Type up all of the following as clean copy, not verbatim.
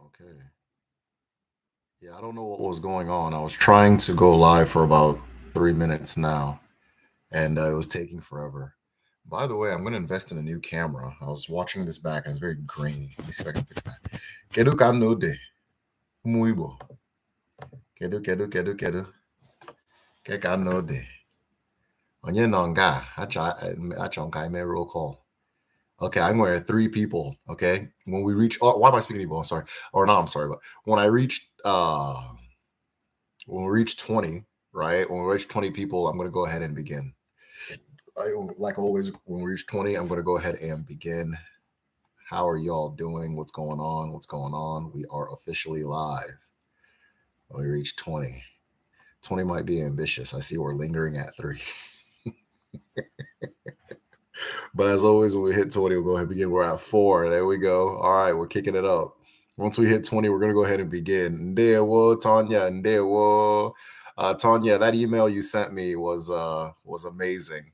Okay. Yeah, I don't know what was going on. I was trying to go live for about 3 minutes now, and it was taking forever. By the way, I'm going to invest in a new camera. I was watching this back, and it's very grainy. Let me see if I can fix that. Kedu ka no de? Ụmụ Igbo. Kedu. Ke ka no de? Onye nọ nga? Achọ ka I may roll call. Okay, I'm going to three people. Okay, when we reach, oh, why am I speaking Igbo? I'm sorry, or no, I'm sorry, but when I reach, when we reach 20, right? When we reach 20 people, I'm going to go ahead and begin. Like always, when we reach 20, I'm going to go ahead and begin. How are y'all doing? What's going on? What's going on? We are officially live. When we reach 20. 20 might be ambitious. I see we're lingering at 3. But as always, when we hit 20, we'll go ahead and begin. We're at 4. There we go. All right, we're kicking it up. Once we hit 20, we're going to go ahead and begin. Ndewo, Tanya, Ndewo. Tanya, that email you sent me was amazing.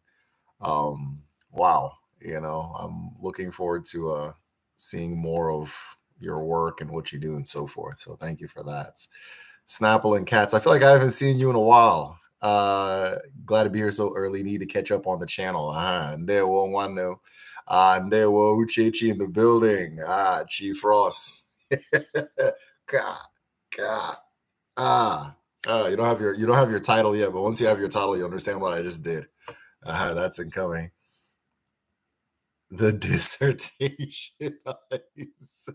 Wow, I'm looking forward to seeing more of your work and what you do and so forth. So thank you for that. Snapple and Cats, I feel like I haven't seen you in a while. Glad to be here so early. Need to catch up on the channel. Ndewo Wano. Ndewo Uchechi in the building. Chief Ross. God, God. You don't have your title yet, but once you have your title, you understand what I just did. That's incoming. The dissertation. It's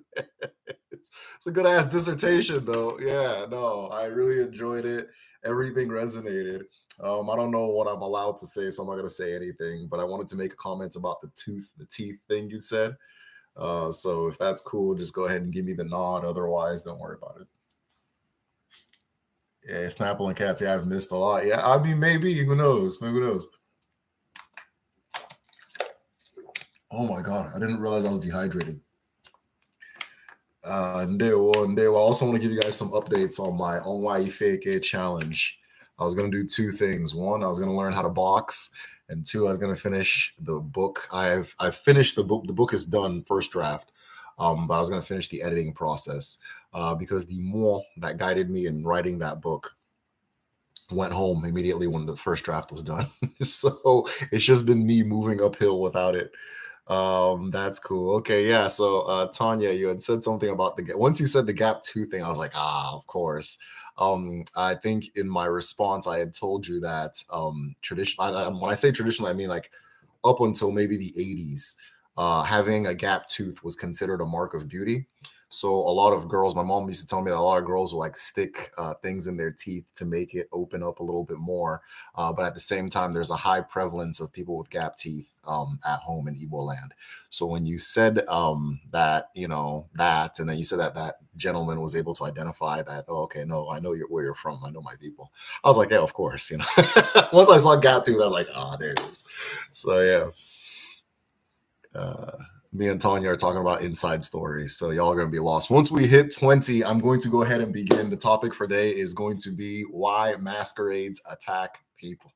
a good ass dissertation, though. Yeah, no, I really enjoyed it. Everything resonated. I don't know what I'm allowed to say, so I'm not gonna say anything. But I wanted to make a comment about the teeth thing you said. So if that's cool, just go ahead and give me the nod. Otherwise, don't worry about it. Yeah, Snapple and Cats. Yeah, I've missed a lot. Yeah, I mean, maybe. Who knows? Maybe who knows? Oh my god, I didn't realize I was dehydrated. Ndewo. I also want to give you guys some updates on my Onwaifeke challenge. I was going to do two things. One, I was going to learn how to box, and two, I was going to finish the book. I've finished the book. The book is done, first draft. But I was going to finish the editing process because the more that guided me in writing that book went home immediately when the first draft was done. So it's just been me moving uphill without it. That's cool. Okay, yeah. So Tanya, you had said something about once you said the gap 2 thing, I was like, of course. I think in my response, I had told you that tradition. When I say traditional, I mean like up until maybe the 80s, having a gap tooth was considered a mark of beauty. So a lot of girls, my mom used to tell me that a lot of girls will like stick things in their teeth to make it open up a little bit more. But at the same time, there's a high prevalence of people with gap teeth at home in Igbo land. So when you said that, that, and then you said that that gentleman was able to identify that, oh, okay, no, I know where you're from. I know my people. I was like, yeah, of course. Once I saw gap tooth, I was like, there it is. So yeah. Me and Tanya are talking about inside stories, so y'all are going to be lost. Once we hit 20, I'm going to go ahead and begin. The topic for today is going to be why masquerades attack people.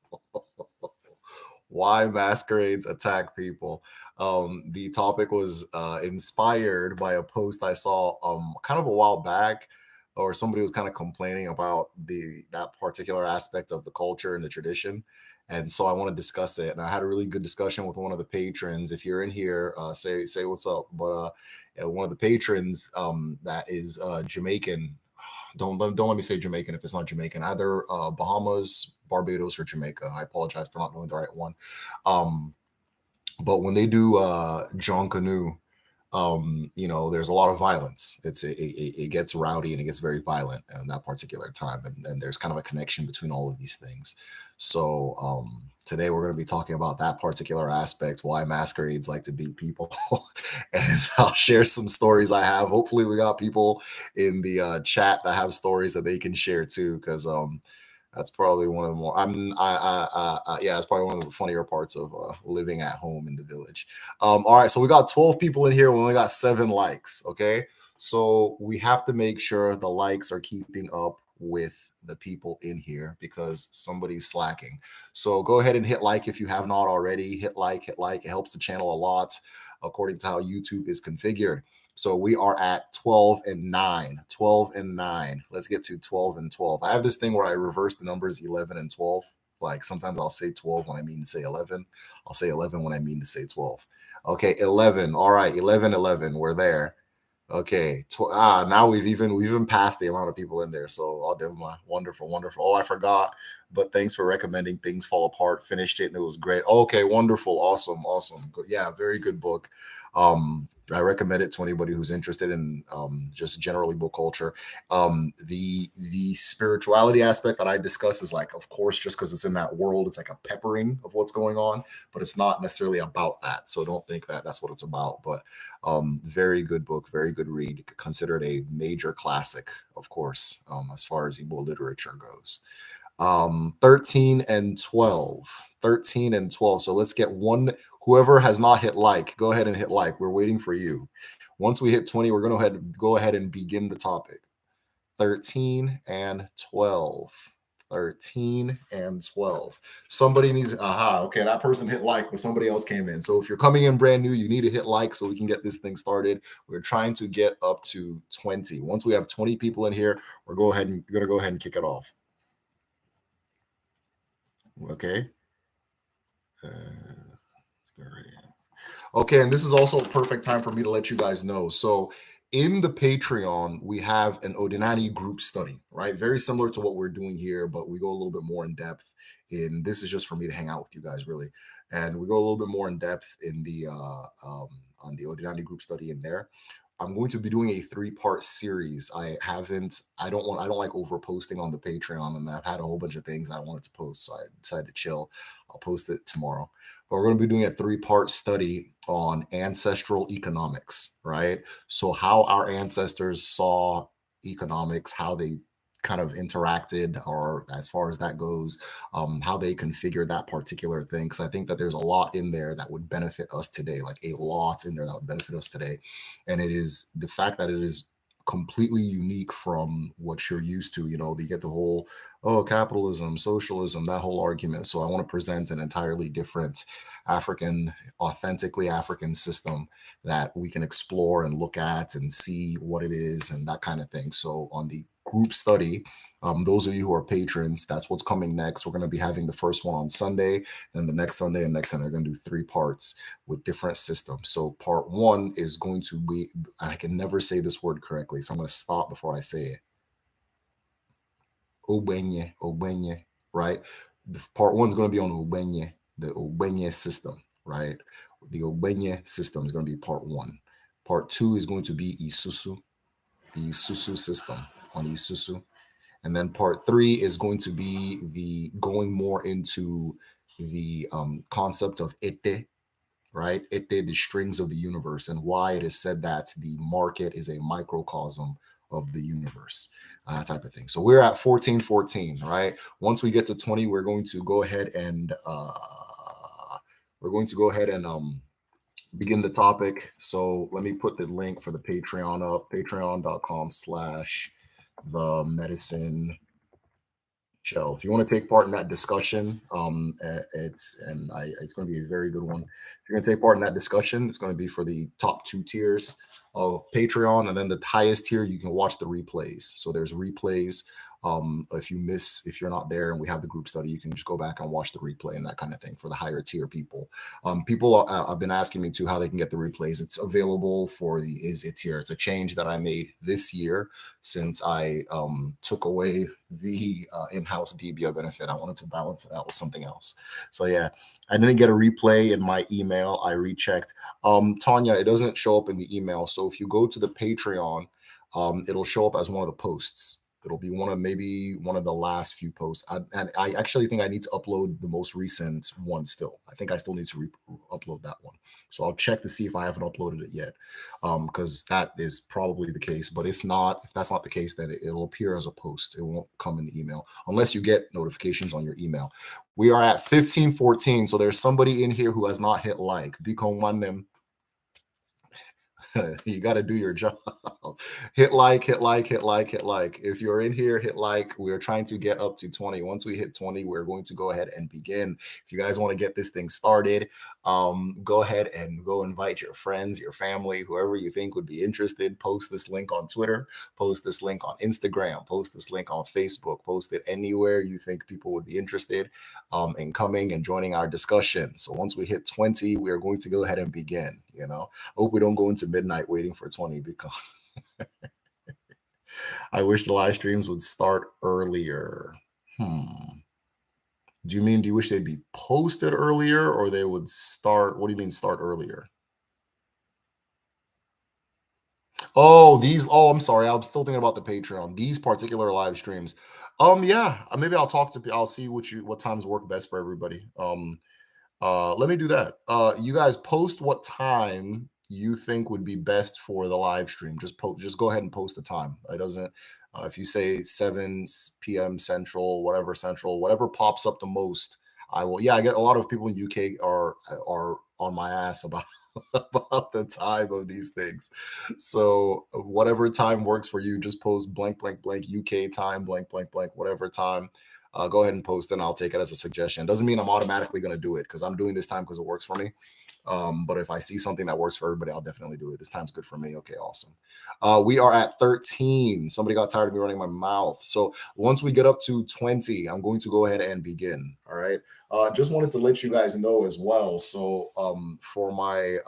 Why masquerades attack people. The topic was inspired by a post I saw kind of a while back, or somebody was kind of complaining about that particular aspect of the culture and the tradition. And so I want to discuss it. And I had a really good discussion with one of the patrons. If you're in here, say what's up. But one of the patrons that is Jamaican. Don't let me say Jamaican if it's not Jamaican. Either Bahamas, Barbados, or Jamaica. I apologize for not knowing the right one. But when they do John Canoe, there's a lot of violence. It gets rowdy and it gets very violent in that particular time, and there's kind of a connection between all of these things. So today we're going to be talking about that particular aspect, why masquerades like to beat people, and I'll share some stories I have. Hopefully, we got people in the chat that have stories that they can share too, because that's probably one of the more. Yeah, it's probably one of the funnier parts of living at home in the village. All right, so we got 12 people in here. We only got 7 likes. Okay, so we have to make sure the likes are keeping up with the people in here because somebody's slacking. So go ahead and hit like if you have not already. Hit like. It helps the channel a lot. according to how YouTube is configured. So we are at 12 and 9. 12 and 9. Let's get to 12 and 12. I have this thing where I reverse the numbers 11 and 12. Like sometimes I'll say 12 when I mean to say 11. I'll say 11 when I mean to say 12. Okay, 11. All right, 11, 11. We're there. Okay. Now we've even passed the amount of people in there. So all Devma, wonderful, wonderful. Oh, I forgot. But thanks for recommending Things Fall Apart. Finished it and it was great. Okay, wonderful, awesome, awesome. Good. Yeah, very good book. I recommend it to anybody who's interested in just generally book culture. The spirituality aspect that I discuss is like, of course, just because it's in that world, it's like a peppering of what's going on, but it's not necessarily about that. So don't think that that's what it's about. But very good book, very good read. Considered a major classic, of course, as far as Igbo literature goes. 13 and 12. 13 and 12. So let's get one. Whoever has not hit like, go ahead and hit like. We're waiting for you. Once we hit 20, we're going to go ahead and begin the topic. 13 and 12. 13 and 12. Somebody needs, okay, that person hit like, but somebody else came in. So if you're coming in brand new, you need to hit like so we can get this thing started. We're trying to get up to 20. Once we have 20 people in here, we're going to go ahead and kick it off. Okay. Okay, and this is also a perfect time for me to let you guys know. So in the Patreon, we have an Odinani group study, right? Very similar to what we're doing here, but we go a little bit more in depth in this is just for me to hang out with you guys, really. And we go a little bit more in depth in the on the Odinani group study in there. I'm going to be doing a 3-part series. I don't like over posting on the Patreon, and I've had a whole bunch of things that I wanted to post, so I decided to chill. I'll post it tomorrow. But we're going to be doing a 3-part study on ancestral economics, right? So how our ancestors saw economics, how they kind of interacted, or as far as that goes, how they configured that particular thing. Because I think that there's a lot in there that would benefit us today, like a lot in there that would benefit us today. And it is the fact that it is completely unique from what you're used to. You know, you get the whole, oh, capitalism, socialism, that whole argument. So I want to present an entirely different authentically African system that we can explore and look at and see what it is and that kind of thing. So on the group study, those of you who are patrons, that's what's coming next. We're going to be having the first one on Sunday, then the next Sunday and next Sunday. We're going to do 3 parts with different systems. So part 1 is going to be, I can never say this word correctly, so I'm going to stop before I say it. Obenye, right? The part 1 is going to be on Obenye, the Obenye system, right? The Obenye system is going to be part 1. Part 2 is going to be Isusu, the Isusu system on Isusu. And then part 3 is going to be the going more into the concept of Ete, right? Ete, the strings of the universe, and why it is said that the market is a microcosm of the universe, type of thing. So we're at 14, right? Once we get to 20, we're going to go ahead and begin the topic. So let me put the link for the Patreon up, patreon.com/the medicine shell. If you want to take part in that discussion, it's going to be a very good one. If you're going to take part in that discussion, it's going to be for the top 2 tiers of Patreon, and then the highest tier you can watch the replays. So there's replays. If you're not there and we have the group study, you can just go back and watch the replay and that kind of thing for the higher tier people. People have been asking me too how they can get the replays. It's available for it's here. It's a change that I made this year since I took away the in-house DBA benefit. I wanted to balance it out with something else. So yeah, I didn't get a replay in my email. I rechecked. Tanya, it doesn't show up in the email. So if you go to the Patreon, it'll show up as one of the posts. It'll be one of the last few posts. And I actually think I need to upload the most recent one still. I think I still need to upload that one. So I'll check to see if I haven't uploaded it yet, because that is probably the case. But if that's not the case, then it'll appear as a post. It won't come in the email unless you get notifications on your email. We are at 15:14. So there's somebody in here who has not hit like. Become one them. You got to do your job. Hit like, hit like, hit like, hit like. If you're in here, hit like. We are trying to get up to 20. Once we hit 20, we're going to go ahead and begin. If you guys want to get this thing started, go ahead and go invite your friends, your family, whoever you think would be interested. Post this link on Twitter, post this link on Instagram, post this link on Facebook, post it anywhere you think people would be interested in coming and joining our discussion. So once we hit 20, we are going to go ahead and begin. Hope we don't go into midnight waiting for 20 because I wish the live streams would start earlier. Do you wish they'd be posted earlier or they would start? What do you mean start earlier? I'm sorry. I'm still thinking about the Patreon. These particular live streams. Yeah, maybe I'll see what times work best for everybody. Let me do that. You guys post what time you think would be best for the live stream. Just go ahead and post the time. It doesn't if you say 7 p.m. Central, whatever pops up the most, I will. Yeah, I get a lot of people in UK are on my ass about about the time of these things. So whatever time works for you, just post blank blank blank UK time, blank blank blank whatever time. Go ahead and post and I'll take it as a suggestion. Doesn't mean I'm automatically going to do it because I'm doing this time because it works for me. But if I see something that works for everybody, I'll definitely do it. This time's good for me. Okay, awesome. We are at 13. Somebody got tired of me running my mouth. So once we get up to 20, I'm going to go ahead and begin. All right. Just wanted to let you guys know as well. So for my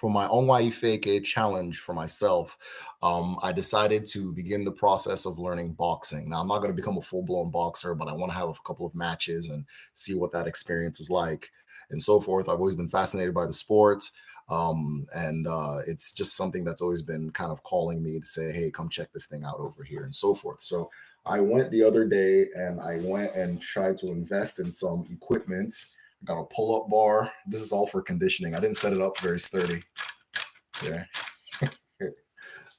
Onwaifeke challenge for myself, I decided to begin the process of learning boxing. Now, I'm not going to become a full blown boxer, but I want to have a couple of matches and see what that experience is like and so forth. I've always been fascinated by the sport. And it's just something that's always been kind of calling me to say, hey, come check this thing out over here and so forth. So I went the other day and I went and tried to invest in some equipment. I got a pull-up bar. This is all for conditioning. I didn't set it up very sturdy. Yeah.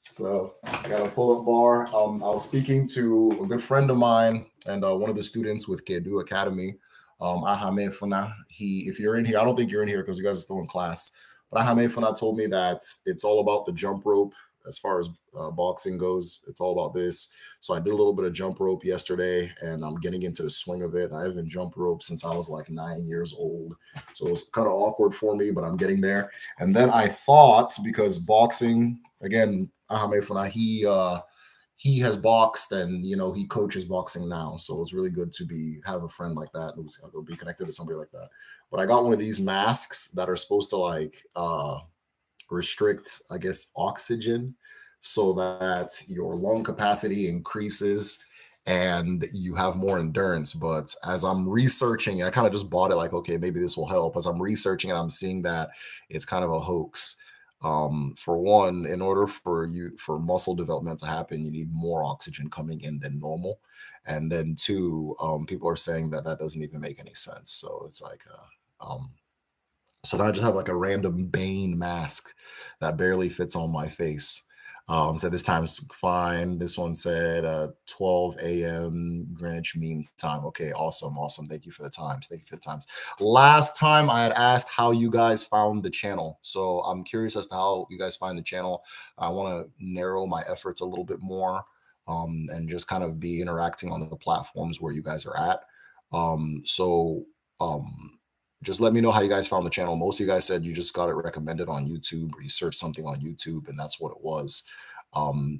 So I got a pull-up bar. I was speaking to a good friend of mine and one of the students with Kedu Academy, Ahame Funa. If you're in here, I don't think you're in here because you guys are still in class. But Ahame Funa told me that it's all about the jump rope as far as boxing goes. It's all about this. So I did a little bit of jump rope yesterday, and I'm getting into the swing of it. I haven't jumped rope since I was like 9 years old, so it was kind of awkward for me, but I'm getting there. And then I thought because boxing again, Ahame Fana, he has boxed and he coaches boxing now, so it's really good to have a friend like that who's going to be connected to somebody like that. But I got one of these masks that are supposed to like restrict, I guess, oxygen so that your lung capacity increases and you have more endurance. But as I'm researching, I kind of just bought it like, okay, maybe this will help. As I'm researching it, I'm seeing that it's kind of a hoax. For one, in order for muscle development to happen, you need more oxygen coming in than normal. And then two, people are saying that that doesn't even make any sense. So it's like, so now I just have like a random Bane mask that barely fits on my face. So this time's fine. This one said 12 a.m. Greenwich Mean Time. Okay, awesome, awesome. Thank you for the times. Thank you for the times. Last time I had asked how you guys found the channel. So I'm curious as to how you guys find the channel. I want to narrow my efforts a little bit more and just kind of be interacting on the platforms where you guys are at. So um, just let me know how you guys found the channel. Most of you guys said you just got it recommended on YouTube or you searched something on YouTube and that's what it was.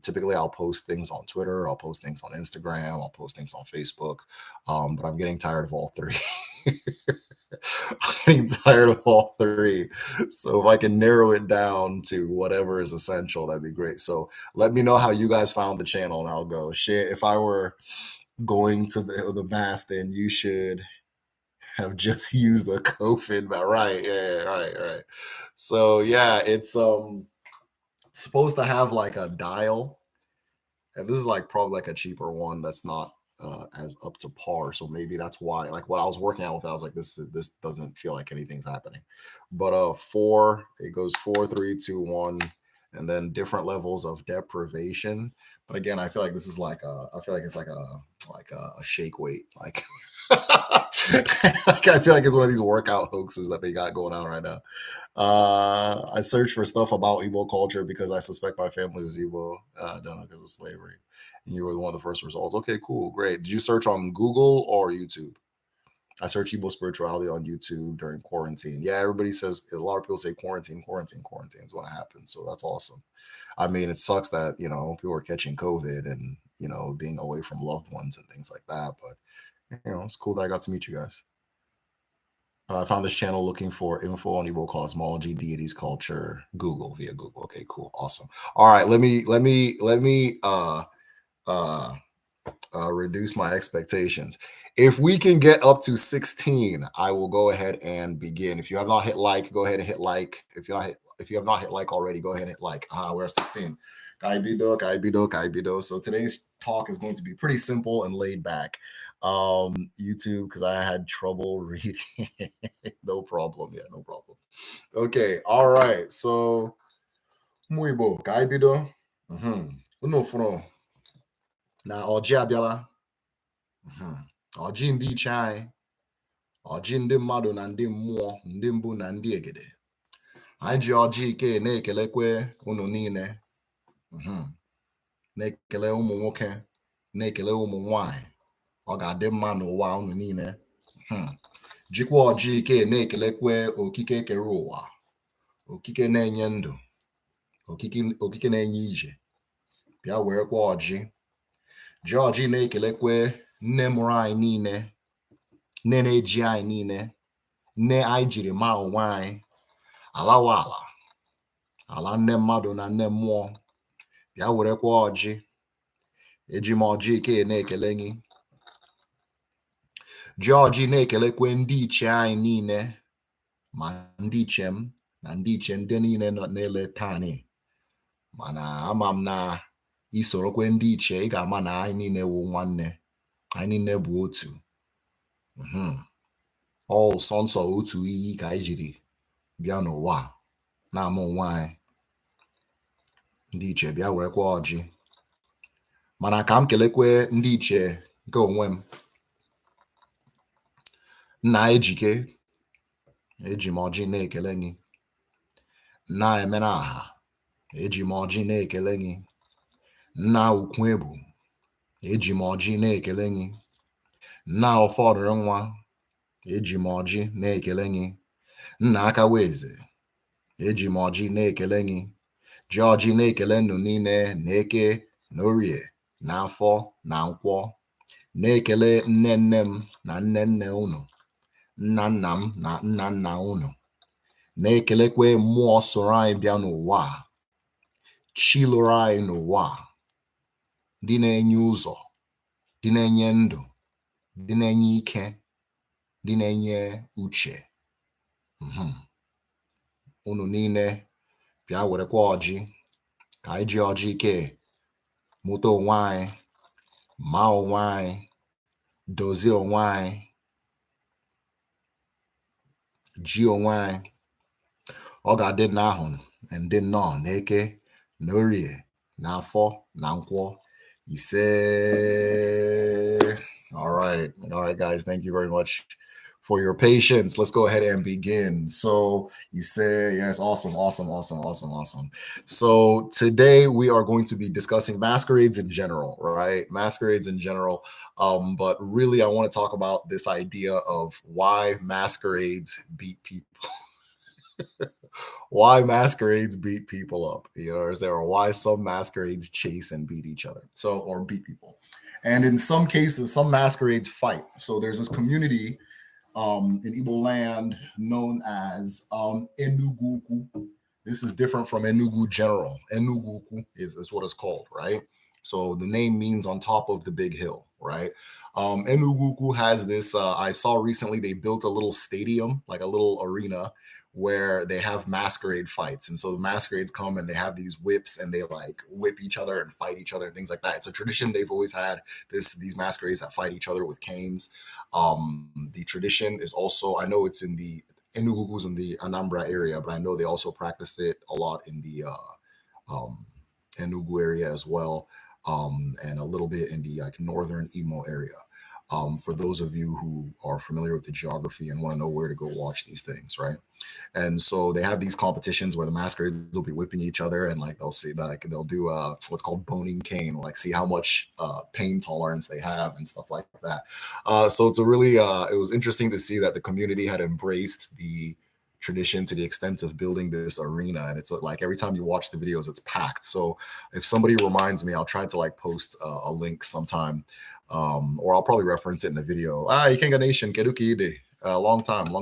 Typically I'll post things on Twitter, I'll post things on Instagram, I'll post things on Facebook. But I'm getting tired of all three. I'm getting tired of all three. So if I can narrow it down to whatever is essential, that'd be great. So let me know how you guys found the channel and I'll go. Shit, if I were going to the mass, then you should have just used the COVID, but right, yeah, right, right. So yeah, it's supposed to have like a dial, and this is like probably like a cheaper one that's not as up to par. So maybe that's why, like what I was working out with, I was like, this doesn't feel like anything's happening. But four, it goes 4, 3, 2, 1, and then different levels of deprivation. But again, I feel like this is like I feel like it's like a shake weight. Like, like I feel like it's one of these workout hoaxes that they got going on right now. I searched for stuff about Igbo culture because I suspect my family was Igbo. I don't know, because of slavery. And you were one of the first results. Okay, cool, great. Did you search on Google or YouTube? I searched Igbo spirituality on YouTube during quarantine. Yeah, everybody says, a lot of people say quarantine, quarantine, quarantine is when it happens. So that's awesome. I mean, it sucks that, people are catching COVID and, being away from loved ones and things like that. But, it's cool that I got to meet you guys. I found this channel looking for info on Igbo cosmology, deities, culture. Google, via Google. Okay, cool, awesome. All right, let me uh reduce my expectations. If we can get up to 16, I will go ahead and begin. If you have not hit like, go ahead and hit like. If you have not hit like already, go ahead and hit like. We're at 16. Kaibido, kaibido, kaibido. So today's talk is going to be pretty simple and laid back. YouTube, because I had trouble reading. No problem. Yeah, no problem. Okay, all right. So Muibo, kaibido. Unu fụrụ na ọjị abịala. Ọjị ndị iche anyị, ọjị ndị mmadụ na ndị mmụọ, ndị mbụ na ndị egede. Anyị ji ọjị ike na-ekelekwe unu niile. Na-ekele ụmụ nwoke, na-ekele ụmụ nwanyị. Ọ ga-adị mma n'ụwa unu niile. Jikwa ọjị ike na-ekelekwe okike kere ụwa, okike na-enye ndụ, okike na-enye ije. Bịa werekwa ọjị. Ji ọjị na-ekelekwe nne mụrụ anyị niile, nne na-eji anyị niile, nne anyị jiri maa onwe anyị, alawa ala nne mmadụ na nne mmụọ. Bịa werekwa ọjị. Eji m ọjị ike na-ekele gị. Ji ọjị na-ekelekwe ndị ichie anyị niile, ma ndị ichie m na ndị ichie ndị niile na-ele tani. Mana ama m na isorokwe ndị ichie, ị ga-ama na anyị niile wụ nwanne, anyị niile bụ otu. Ọ sọ nsọ otu iyi ka anyị jiri bịa n'ụwa na-ama onwe anyị. Ndị ichie bịa werekwa ọjị. Mana ka m kelekwe ndị ichie nke onwe m. Nna Ejike, eji m ọjị na-ekele gị. Nna Emenaha, eji m ọjị na-ekele gị. Nna Ukwuebu, eji m ọjị na-ekele gị. Nna Ọfọdụrụ nwa, eji m ọjị na-ekele gị. Nna Akaweze, eji m ọjị na-ekele gị. Ji ọjị na-ekele nnụ niile na Eke na Orie na Afọ na Nkwọ. Na-ekele nne nne m na nne nne unu, nna nna m na nna nna unu. Na-ekelekwe mmụọ soro anyị bịa n'ụwa, chi lụrụ anyị n'ụwa, dị na-enye ụzọ, dị na-enye ndụ, dị na-enye ike, dị na-enye uche. Unu niile bịa werekwa ọjị, ka anyị ji ọjị ike mụta onwe anyị, maa onwe anyị, dozie onwe anyị, ji onwe anyị. Ọ ga-adị n'ahụ ndị nnọọ na Eke na Orie na Afọ na Nkwọ. Ise. All right, guys. Thank you very much for your patience. Let's go ahead and begin. So you say, yes, awesome. So today we are going to be discussing masquerades in general, right? Masquerades in general. But really I want to talk about this idea of why masquerades beat people. Why masquerades beat people up, or why some masquerades chase and beat each other, or beat people. And in some cases, some masquerades fight. So there's this community in Igbo land known as Enuguku. This is different from Enugu General. Enuguku is what it's called, right? So the name means on top of the big hill, right? Enuguku has this, I saw recently they built a little stadium, like a little arena, where they have masquerade fights. And so the masquerades come and they have these whips and they like whip each other and fight each other and things like that. It's a tradition. They've always had these masquerades that fight each other with canes. The tradition is also, I know it's in the Enuguku's in the Anambra area, but I know they also practice it a lot in the um, Enugu area as well, and a little bit in the like northern Imo area. For those of you who are familiar with the geography and want to know where to go watch these things, right? And so they have these competitions where the masquerades will be whipping each other, and like they'll see like they'll do what's called boning cane, like see how much pain tolerance they have and stuff like that. So it's a really it was interesting to see that the community had embraced the tradition to the extent of building this arena, and it's like every time you watch the videos it's packed. So if somebody reminds me, I'll try to like post a link sometime, or I'll probably reference it in the video. Ikenga Nation Keruki Ide. Long time. And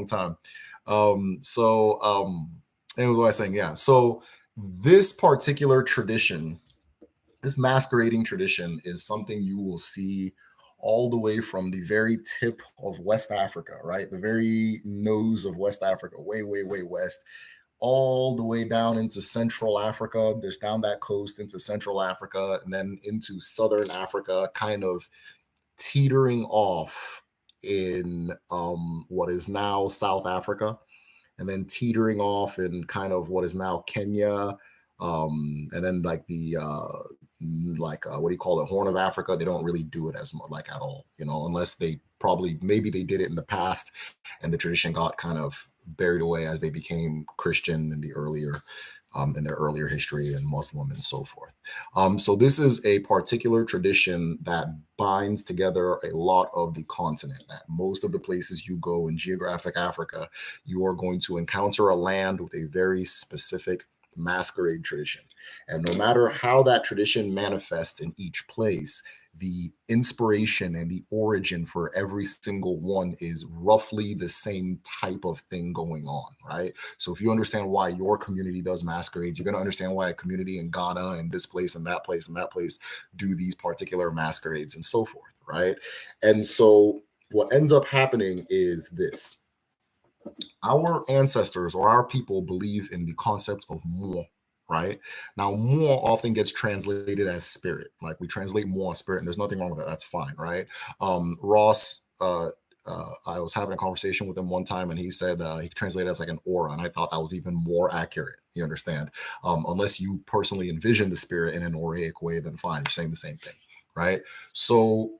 what was I saying? Yeah. So this particular tradition, this masquerading tradition, is something you will see all the way from the very tip of West Africa, right? The very nose of West Africa, way, way, way west, all the way down into Central Africa. There's down that coast into Central Africa and then into Southern Africa, kind of teetering off in what is now South Africa, and then teetering off in kind of what is now Kenya, and then like the what do you call it, Horn of Africa. They don't really do it as much, like at all, unless they probably maybe they did it in the past, and the tradition got kind of buried away as they became Christian in their earlier history, and Muslim and so forth. So this is a particular tradition that binds together a lot of the continent. That most of the places you go in geographic Africa, you are going to encounter a land with a very specific masquerade tradition. And no matter how that tradition manifests in each place, the inspiration and the origin for every single one is roughly the same type of thing going on, right? So if you understand why your community does masquerades, you're going to understand why a community in Ghana and this place and that place and that place do these particular masquerades and so forth, right? And so what ends up happening is this. Our ancestors or our people believe in the concept of more, right? Now, more often gets translated as spirit. Like we translate more as spirit, and there's nothing wrong with that. That's fine, right? Ross, I was having a conversation with him one time, and he said he translated as like an aura, and I thought that was even more accurate. You understand? Unless you personally envision the spirit in an auraic way, then fine, you're saying the same thing, right? So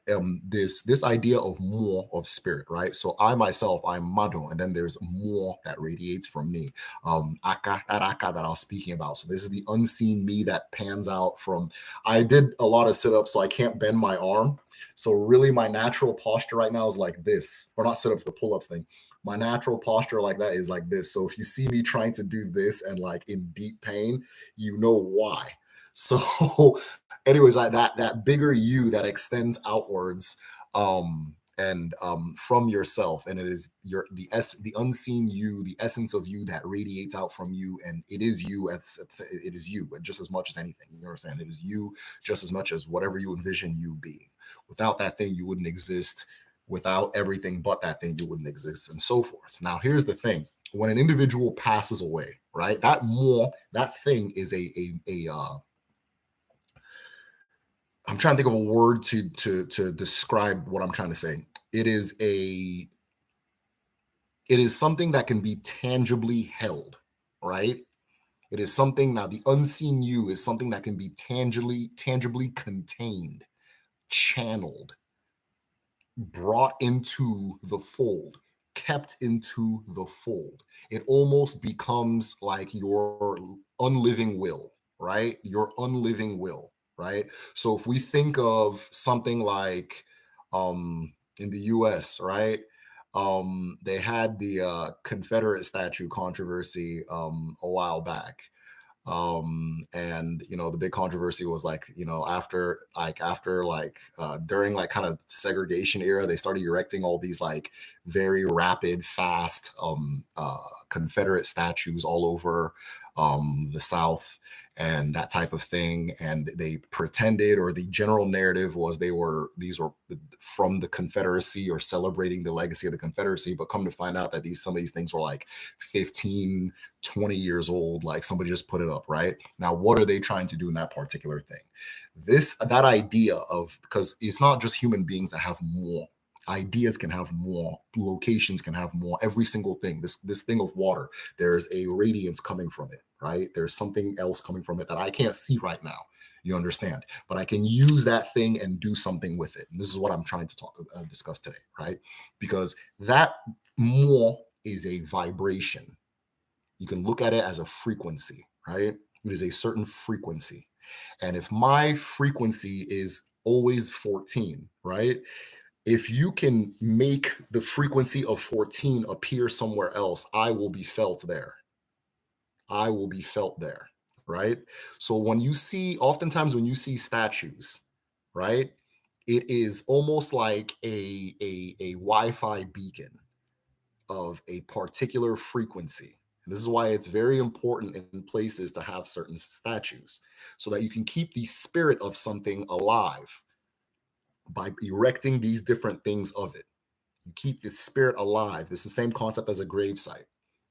this idea of more of spirit, right? So I myself, I'm Mado, and then there's more that radiates from me. That Aka that I was speaking about. So this is the unseen me that pans out from. I did a lot of sit-ups, so I can't bend my arm. So really, my natural posture right now is like this, or not sit-ups, the pull-ups thing. My natural posture like that is like this. So if you see me trying to do this and like in deep pain, you know why. So anyways, that bigger you that extends outwards, and from yourself, and it is the unseen you, the essence of you that radiates out from you, and it is you it is you just as much as anything. You understand? It is you just as much as whatever you envision you being. Without that thing, you wouldn't exist. Without everything but that thing, you wouldn't exist, and so forth. Now, here's the thing: when an individual passes away, right, that thing is I'm trying to think of a word to describe what I'm trying to say. It is something that can be tangibly held, right? It is something. Now the unseen you is something that can be tangibly contained, channeled, brought into the fold, kept into the fold. It almost becomes like your unliving will, right? Your unliving will, right? So if we think of something like in the US, right? They had the Confederate statue controversy a while back, and the big controversy was like, during like kind of segregation era, they started erecting all these like very rapid fast Confederate statues all over the South and that type of thing, and they pretended, or the general narrative was these were from the Confederacy or celebrating the legacy of the Confederacy, but come to find out that some of these things were like 15, 20 years old, like somebody just put it up. Right now, what are they trying to do in that particular thing? That idea of, because it's not just human beings that have more, Ideas can have more, locations can have more, every single thing. This thing of water, there's a radiance coming from it, right? There's something else coming from it that I can't see right now. You understand? But I can use that thing and do something with it. And this is what I'm trying to discuss today, right? Because that more is a vibration. You can look at it as a frequency, right? It is a certain frequency. And if my frequency is always 14, right? If you can make the frequency of 14 appear somewhere else, I will be felt there. I will be felt there, right? So when you see, oftentimes when you see statues, right, it is almost like a Wi-Fi beacon of a particular frequency. And this is why it's very important in places to have certain statues so that you can keep the spirit of something alive by erecting these different things of it. You keep the spirit alive. This is the same concept as a grave site.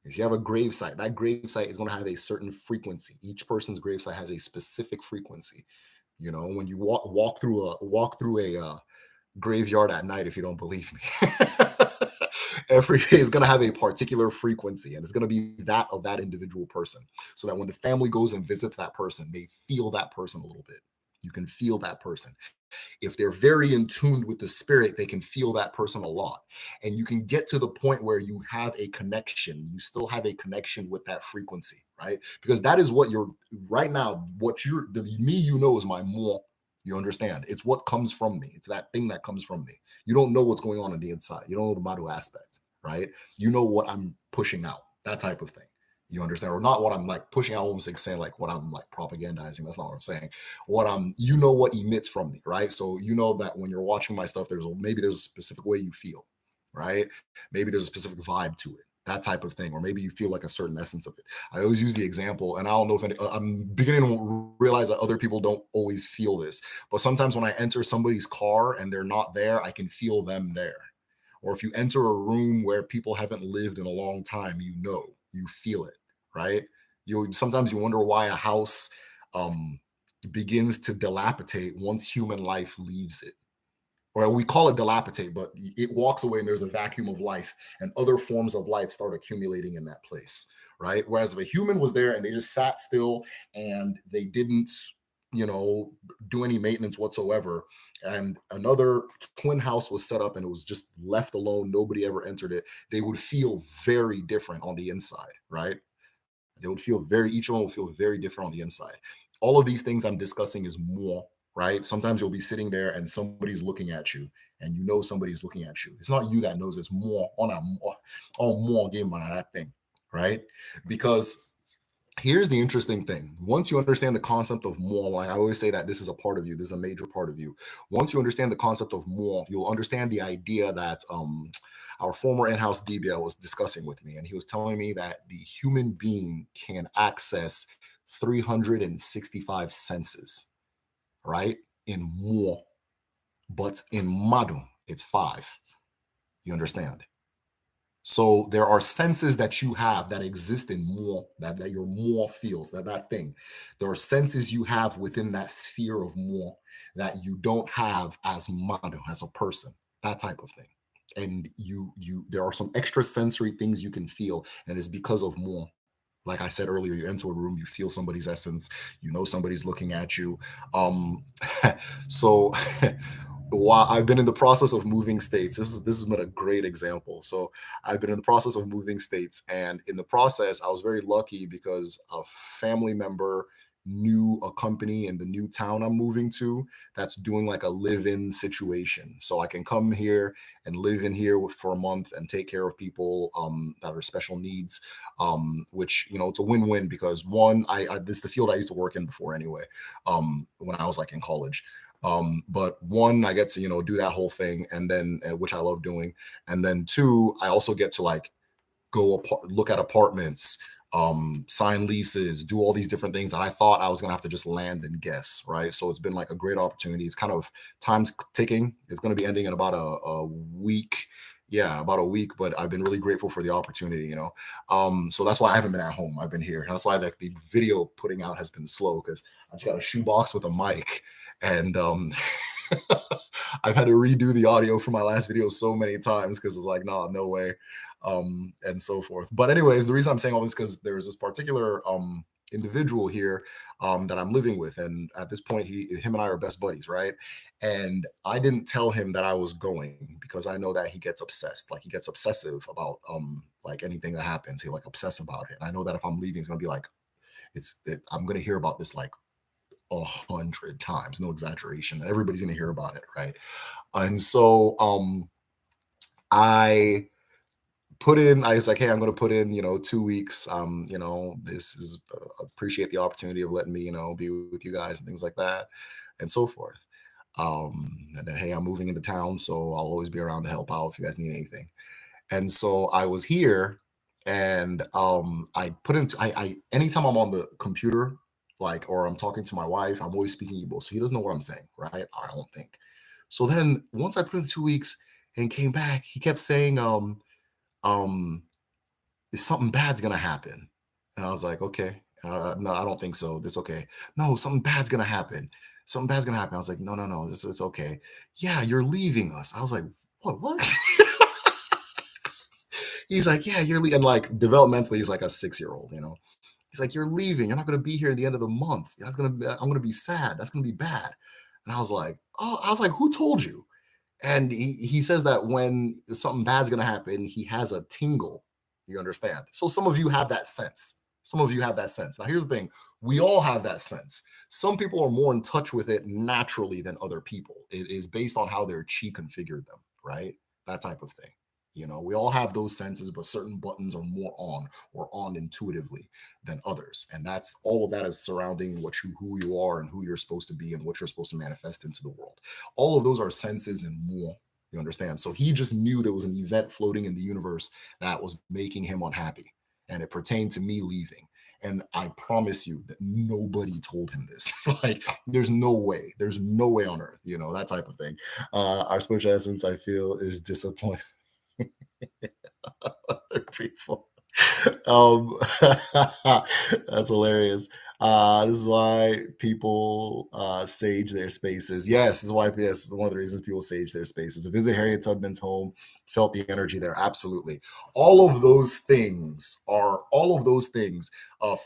If you have a grave site, that grave site is going to have a certain frequency. Each person's grave site has a specific frequency. You know, when you walk through a graveyard at night, if you don't believe me, every is going to have a particular frequency, and it's going to be that of that individual person. So that when the family goes and visits that person, they feel that person a little bit. You can feel that person. If they're very in tune with the spirit, they can feel that person a lot. And you can get to the point where you have a connection. You still have a connection with that frequency, right? Because that is what you're right now, what you're the me you know is my more. You understand? It's what comes from me. It's that thing that comes from me. You don't know what's going on the inside. You don't know the Madu aspect, right? You know what I'm pushing out, that type of thing. You understand? Or not what I'm like pushing out, almost like saying like what I'm like propagandizing. That's not what I'm saying. What I'm, you know what emits from me, right? So you know that when you're watching my stuff, there's a specific way you feel, right? Maybe there's a specific vibe to it, that type of thing, or maybe you feel like a certain essence of it. I always use the example, and I don't know if I'm beginning to realize that other people don't always feel this, but sometimes when I enter somebody's car and they're not there, I can feel them there. Or if you enter a room where people haven't lived in a long time, you feel it, right? You sometimes you wonder why a house um begins to dilapidate once human life leaves it. Or we call it dilapidate, but it walks away and there's a vacuum of life, and other forms of life start accumulating in that place, right? Whereas if a human was there and they just sat still and they didn't, you know, do any maintenance whatsoever, and another twin house was set up and it was just left alone, nobody ever entered it, they would feel very different on the inside, right? They would feel very, each one will feel very different on the inside. All of these things I'm discussing is more, right? Sometimes you'll be sitting there and somebody's looking at you and you know somebody's looking at you. It's not you that knows, it's more on a more, on more game on that thing, right? Because here's the interesting thing. Once you understand the concept of more, like I always say that this is a part of you, this is a major part of you. Once you understand the concept of more, you'll understand the idea that our former in-house DBL was discussing with me, and he was telling me that the human being can access 365 senses, right? In more, but in Madu, it's five. You understand? So there are senses that you have that exist in more, that your more feels, that thing. There are senses you have within that sphere of more that you don't have as Manu, as a person, that type of thing. And there are some extra sensory things you can feel, and it's because of more. Like I said earlier, you enter a room, you feel somebody's essence, you know somebody's looking at you. So while I've been in the process of moving states, this has been a great example. So I've been in the process of moving states, and in the process, I was very lucky because a family member knew a company in the new town I'm moving to that's doing like a live-in situation. So I can come here and live in here for a month and take care of people that are special needs, which you know it's a win-win because one, this is the field I used to work in before anyway, when I was like in college. But one, I get to, you know, do that whole thing, and then which I love doing, and then two, I also get to like look at apartments, sign leases, do all these different things that I thought I was gonna have to just land and guess, right? So it's been like a great opportunity. It's kind of time's ticking. It's going to be ending in about a week. Yeah, about a week, but I've been really grateful for the opportunity, you know. So that's why I haven't been at home. I've been here. That's why the video putting out has been slow because I just got a shoebox with a mic and I've had to redo the audio for my last video so many times because it's like, nah, no way, and so forth. But anyways, the reason I'm saying all this because there's this particular individual here that I'm living with, and at this point, him and I are best buddies, right? And I didn't tell him that I was going because I know that he gets obsessed, like he gets obsessive about like anything that happens. He like obsess about it. And I know that if I'm leaving, it's gonna be like I'm gonna hear about this like 100 times, no exaggeration. Everybody's gonna hear about it, right? And so I I was like, hey, I'm gonna put in, 2 weeks. This is appreciate the opportunity of letting me, be with you guys and things like that, and so forth. And then hey, I'm moving into town, so I'll always be around to help out if you guys need anything. And so I was here and I put into I anytime I'm on the computer, like or I'm talking to my wife, I'm always speaking Igbo. So he doesn't know what I'm saying, right? I don't think. So then once I put in 2 weeks and came back, he kept saying, um, something bad's gonna happen. And I was like, okay, no, I don't think so. This okay. No, something bad's gonna happen. Something bad's gonna happen. I was like, no, no, no, this is okay. Yeah, you're leaving us. I was like, what? He's like, yeah, and like developmentally, he's like a 6-year-old, you know. He's like, you're leaving. You're not gonna be here at the end of the month. I'm gonna be sad. That's gonna be bad. And I was like, oh, I was like, who told you? And he says that when something bad's gonna happen, he has a tingle. You understand? So some of you have that sense. Some of you have that sense. Now here's the thing: we all have that sense. Some people are more in touch with it naturally than other people. It is based on how their chi configured them, right? That type of thing. We all have those senses, but certain buttons are more on or on intuitively than others. And that's all of that is surrounding who you are and who you're supposed to be and what you're supposed to manifest into the world. All of those are senses and more. You understand? So he just knew there was an event floating in the universe that was making him unhappy. And it pertained to me leaving. And I promise you that nobody told him this. Like, there's no way. There's no way on earth, that type of thing. Our spiritual essence, I feel, is disappointed people. Um, that's hilarious. This is why people sage their spaces. Yes, this is why. Yes, this is one of the reasons people sage their spaces. To visit Harriet Tubman's home, felt the energy there. Absolutely, all of those things,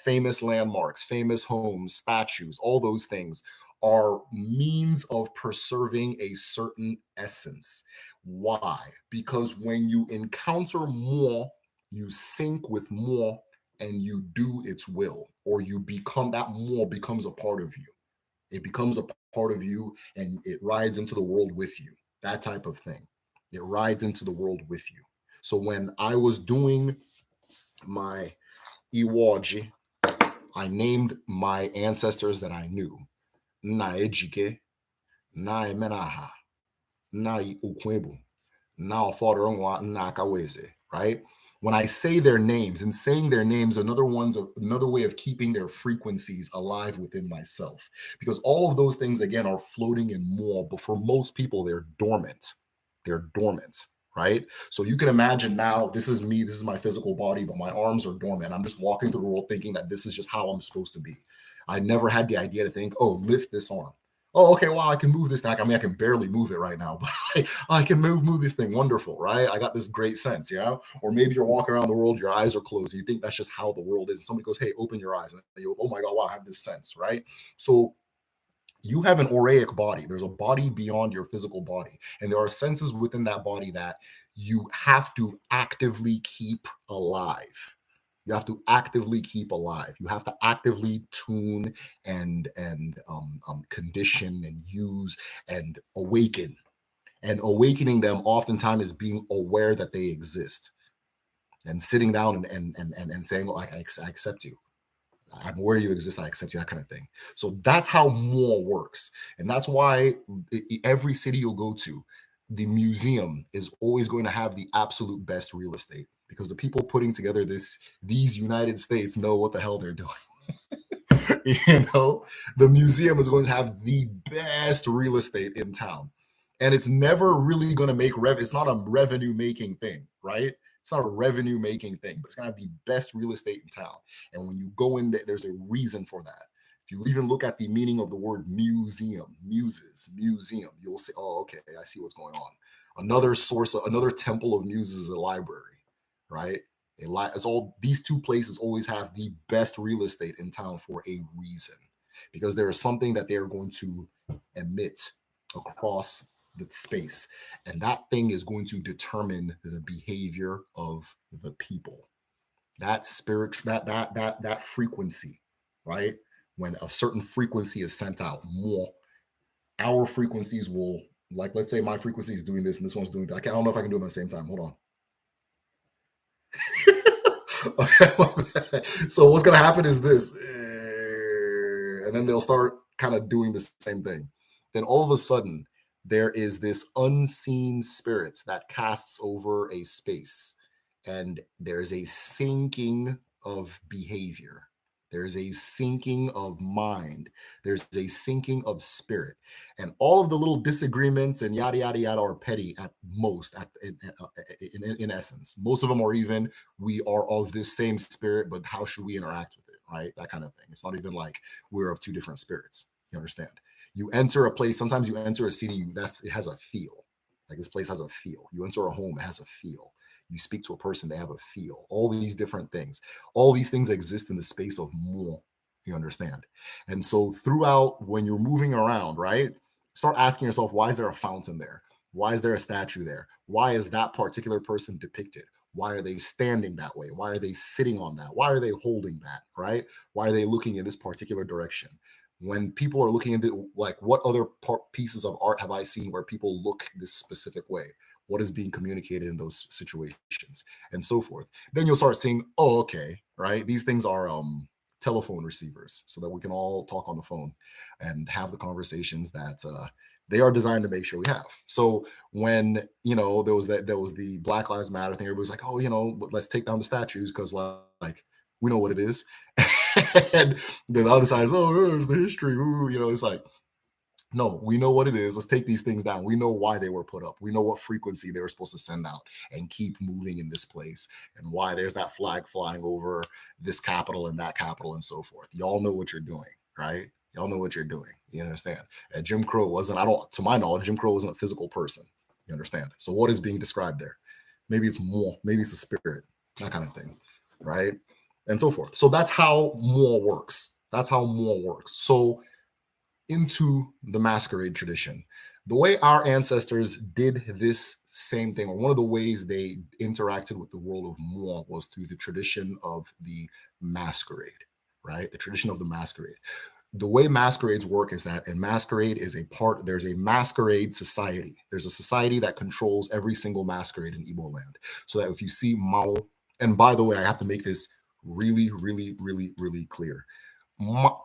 famous landmarks, famous homes, statues, all those things are means of preserving a certain essence. Why? Because when you encounter more, you sync with more and you do its will, or you become that more becomes a part of you. It becomes a part of you and it rides into the world with you. That type of thing. It rides into the world with you. So when I was doing my Iwaji, I named my ancestors that I knew. Na Ejike, Na Emenaha, Na Ukwebu, now Father Nakaweze, right? When I say their names and saying their names, another way of keeping their frequencies alive within myself. Because all of those things again are floating in more, but for most people, they're dormant. They're dormant, right? So you can imagine now, this is me, this is my physical body, but my arms are dormant. I'm just walking through the world thinking that this is just how I'm supposed to be. I never had the idea to think, oh, lift this arm. Oh, okay, wow, I can move this thing. I mean, I can barely move it right now, but I can move this thing. Wonderful, right? I got this great sense, yeah. Or maybe you're walking around the world, your eyes are closed. You think that's just how the world is. Somebody goes, "Hey, open your eyes," and you, oh my god, wow, I have this sense, right? So you have an auric body. There's a body beyond your physical body, and there are senses within that body that you have to actively keep alive. You have to actively keep alive. You have to actively tune and condition and use and awaken. And awakening them oftentimes is being aware that they exist and sitting down and saying, like, I accept you. I'm aware you exist. I accept you, that kind of thing. So that's how more works. And that's why every city you'll go to, the museum is always going to have the absolute best real estate because the people putting together these United States know what the hell they're doing. The museum is going to have the best real estate in town. And it's never really going to make it's not a revenue making thing, right? It's not a revenue making thing, but it's going to have the best real estate in town. And when you go in there, there's a reason for that. If you even look at the meaning of the word museum, museum, you'll say, oh, okay, I see what's going on. Another source, another temple of muses is a library, right? It's all these two places always have the best real estate in town for a reason, because there is something that they're going to emit across the space, and that thing is going to determine the behavior of the people. That spirit, that frequency, right? When a certain frequency is sent out, more our frequencies will, like, let's say my frequency is doing this and this one's doing that. I don't know if I can do them at the same time. Hold on. So what's gonna happen is this, and then they'll start kind of doing the same thing. Then all of a sudden, there is this unseen spirit that casts over a space, and there's a syncing of behavior. There's a syncing of mind. There's a syncing of spirit, and all of the little disagreements and yada yada yada are petty at most. In essence, most of them are even, we are of this same spirit, but how should we interact with it, right? That kind of thing. It's not even like we're of two different spirits. You understand? You enter a place, sometimes you enter a city, it has a feel. Like, this place has a feel. You enter a home, it has a feel. You speak to a person, they have a feel. All these different things. All these things exist in the space of more. You understand? And so throughout, when you're moving around, right? Start asking yourself, why is there a fountain there? Why is there a statue there? Why is that particular person depicted? Why are they standing that way? Why are they sitting on that? Why are they holding that? Right? Why are they looking in this particular direction? When people are looking into, like, what other pieces of art have I seen where people look this specific way? What is being communicated in those situations, and so forth? Then you'll start seeing, oh, okay, right? These things are telephone receivers, so that we can all talk on the phone and have the conversations that they are designed to make sure we have. So when, there was the Black Lives Matter thing, everybody's like, oh, let's take down the statues because, like, we know what it is. And then the other side is, oh, it's the history. Ooh, it's like, no, we know what it is. Let's take these things down. We know why they were put up. We know what frequency they were supposed to send out and keep moving in this place, and why there's that flag flying over this capital and that capital and so forth. Y'all know what you're doing, right? Y'all know what you're doing. You understand? And Jim Crow wasn't, to my knowledge, Jim Crow wasn't a physical person. You understand? So what is being described there? Maybe it's more, maybe it's a spirit, that kind of thing, right? And so forth. So that's how more works. That's how more works. So into the masquerade tradition, the way our ancestors did this same thing, or one of the ways they interacted with the world of more, was through the tradition of the masquerade, right? The tradition of the masquerade. The way masquerades work is that, there's a masquerade society. There's a society that controls every single masquerade in Igbo land. So that if you see Mao, and by the way, I have to make this really, really, really, really clear.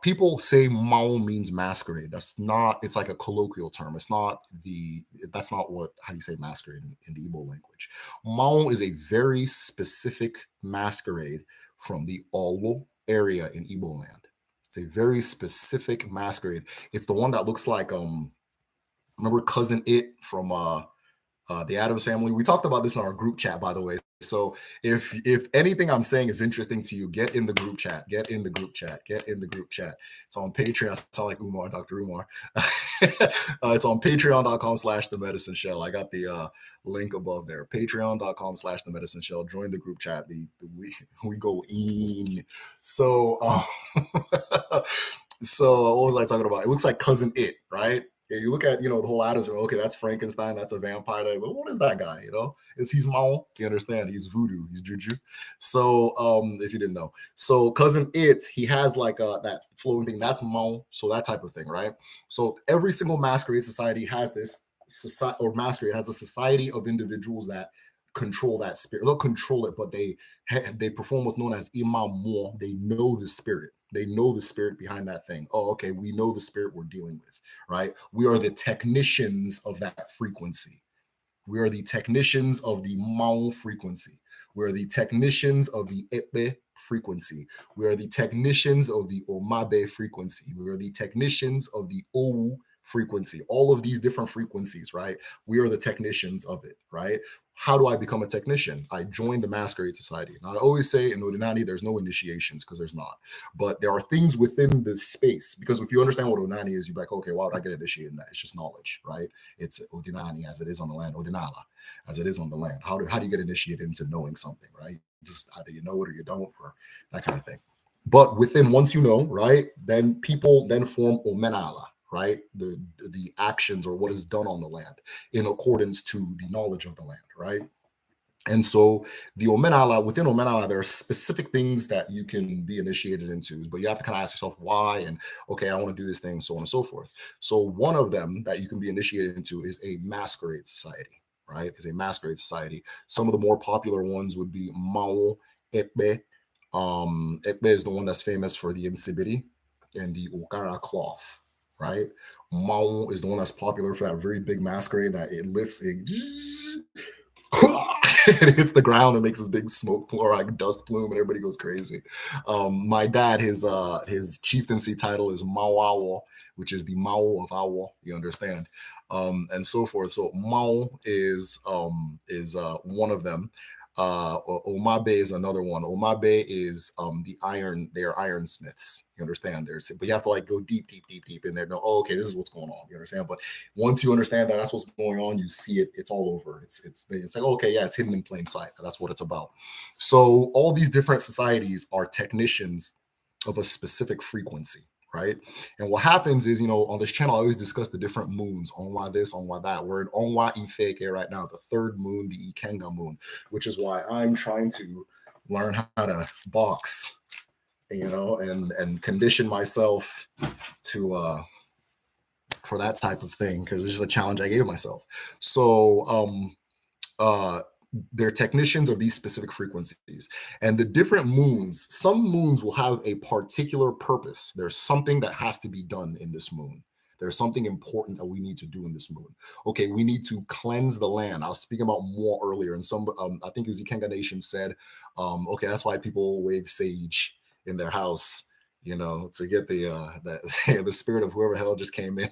People say Mao means masquerade. That's not, it's like a colloquial term. That's not how you say masquerade in the Igbo language. Mao is a very specific masquerade from the Olo area in Igbo land. It's a very specific masquerade. It's the one that looks like, remember Cousin It from the Adams Family? We talked about this in our group chat, by the way. So if anything I'm saying is interesting to you, get in the group chat. Get in the group chat. Get in the group chat. It's on Patreon. I sound like Umar, Dr. Umar. It's on patreon.com/the medicine shell. I got the link above there. Patreon.com/the medicine shell. Join the group chat. We go in. So so what was I talking about? It looks like Cousin It, right? Yeah, you look at, the whole Adams, okay, that's Frankenstein, that's a vampire. But what is that guy? He's Mao. You understand? He's voodoo, he's juju. So if you didn't know, so Cousin It, he has like that flowing thing. That's Mao. So that type of thing, right? So every single masquerade society has this society, or masquerade has a society of individuals that control that spirit. Don't control it, but they perform what's known as imam mo. They know the spirit. They know the spirit behind that thing. Oh, okay, we know the spirit we're dealing with, right? We are the technicians of that frequency. We are the technicians of the Mao frequency. We are the technicians of the Epe frequency. We are the technicians of the Omabe frequency. We are the technicians of the Owu frequency. All of these different frequencies, right? We are the technicians of it, right? How do I become a technician? I joined the Masquerade Society. Now, I always say in Odinani, there's no initiations because there's not. But there are things within the space. Because if you understand what Odinani is, you're like, okay, why would I get initiated in that? It's just knowledge, right? It's Odinani as it is on the land, Odinala as it is on the land. How do you get initiated into knowing something, right? Just either you know it or you don't, or that kind of thing. But within, once you know, right, then people then form Omenala, right? The actions or what is done on the land in accordance to the knowledge of the land, right? And so the Omenala, within Omenala, there are specific things that you can be initiated into, but you have to kind of ask yourself why and okay, I want to do this thing, so on and so forth. So one of them that you can be initiated into is a masquerade society, right? Is a masquerade society. Some of the more popular ones would be Mao Ekbe. Ekbe is the one that's famous for the Insibiri and the Okara cloth, right? Mao is the one that's popular for that very big masquerade that it lifts a it hits the ground and makes this big smoke or like dust plume and everybody goes crazy. My dad, his chieftaincy title is Mawawo, which is the Mao of Awo, you understand, and so forth. So Mao is one of them. Omabe is another one. Omabe is the iron. They are ironsmiths. You understand? But you have to like go deep, deep, deep, deep in there. No, oh, okay, this is what's going on. You understand? But once you understand that that's what's going on, you see it. It's all over. It's like okay, yeah, it's hidden in plain sight. That's what it's about. So all these different societies are technicians of a specific frequency, right? And what happens is, on this channel, I always discuss the different moons, on why this, on why that. We're in Onwa Ifeke right now, the third moon, the Ikenga moon, which is why I'm trying to learn how to box, and condition myself to for that type of thing, because it's just a challenge I gave myself. So uh they're technicians of these specific frequencies, and the different moons, some moons will have a particular purpose. There's something that has to be done in this moon. There's something important that we need to do in this moon. Okay, we need to cleanse the land. I was speaking about more earlier, and some I think it was Ikenga Nation said, okay, that's why people wave sage in their house, to get the spirit of whoever hell just came in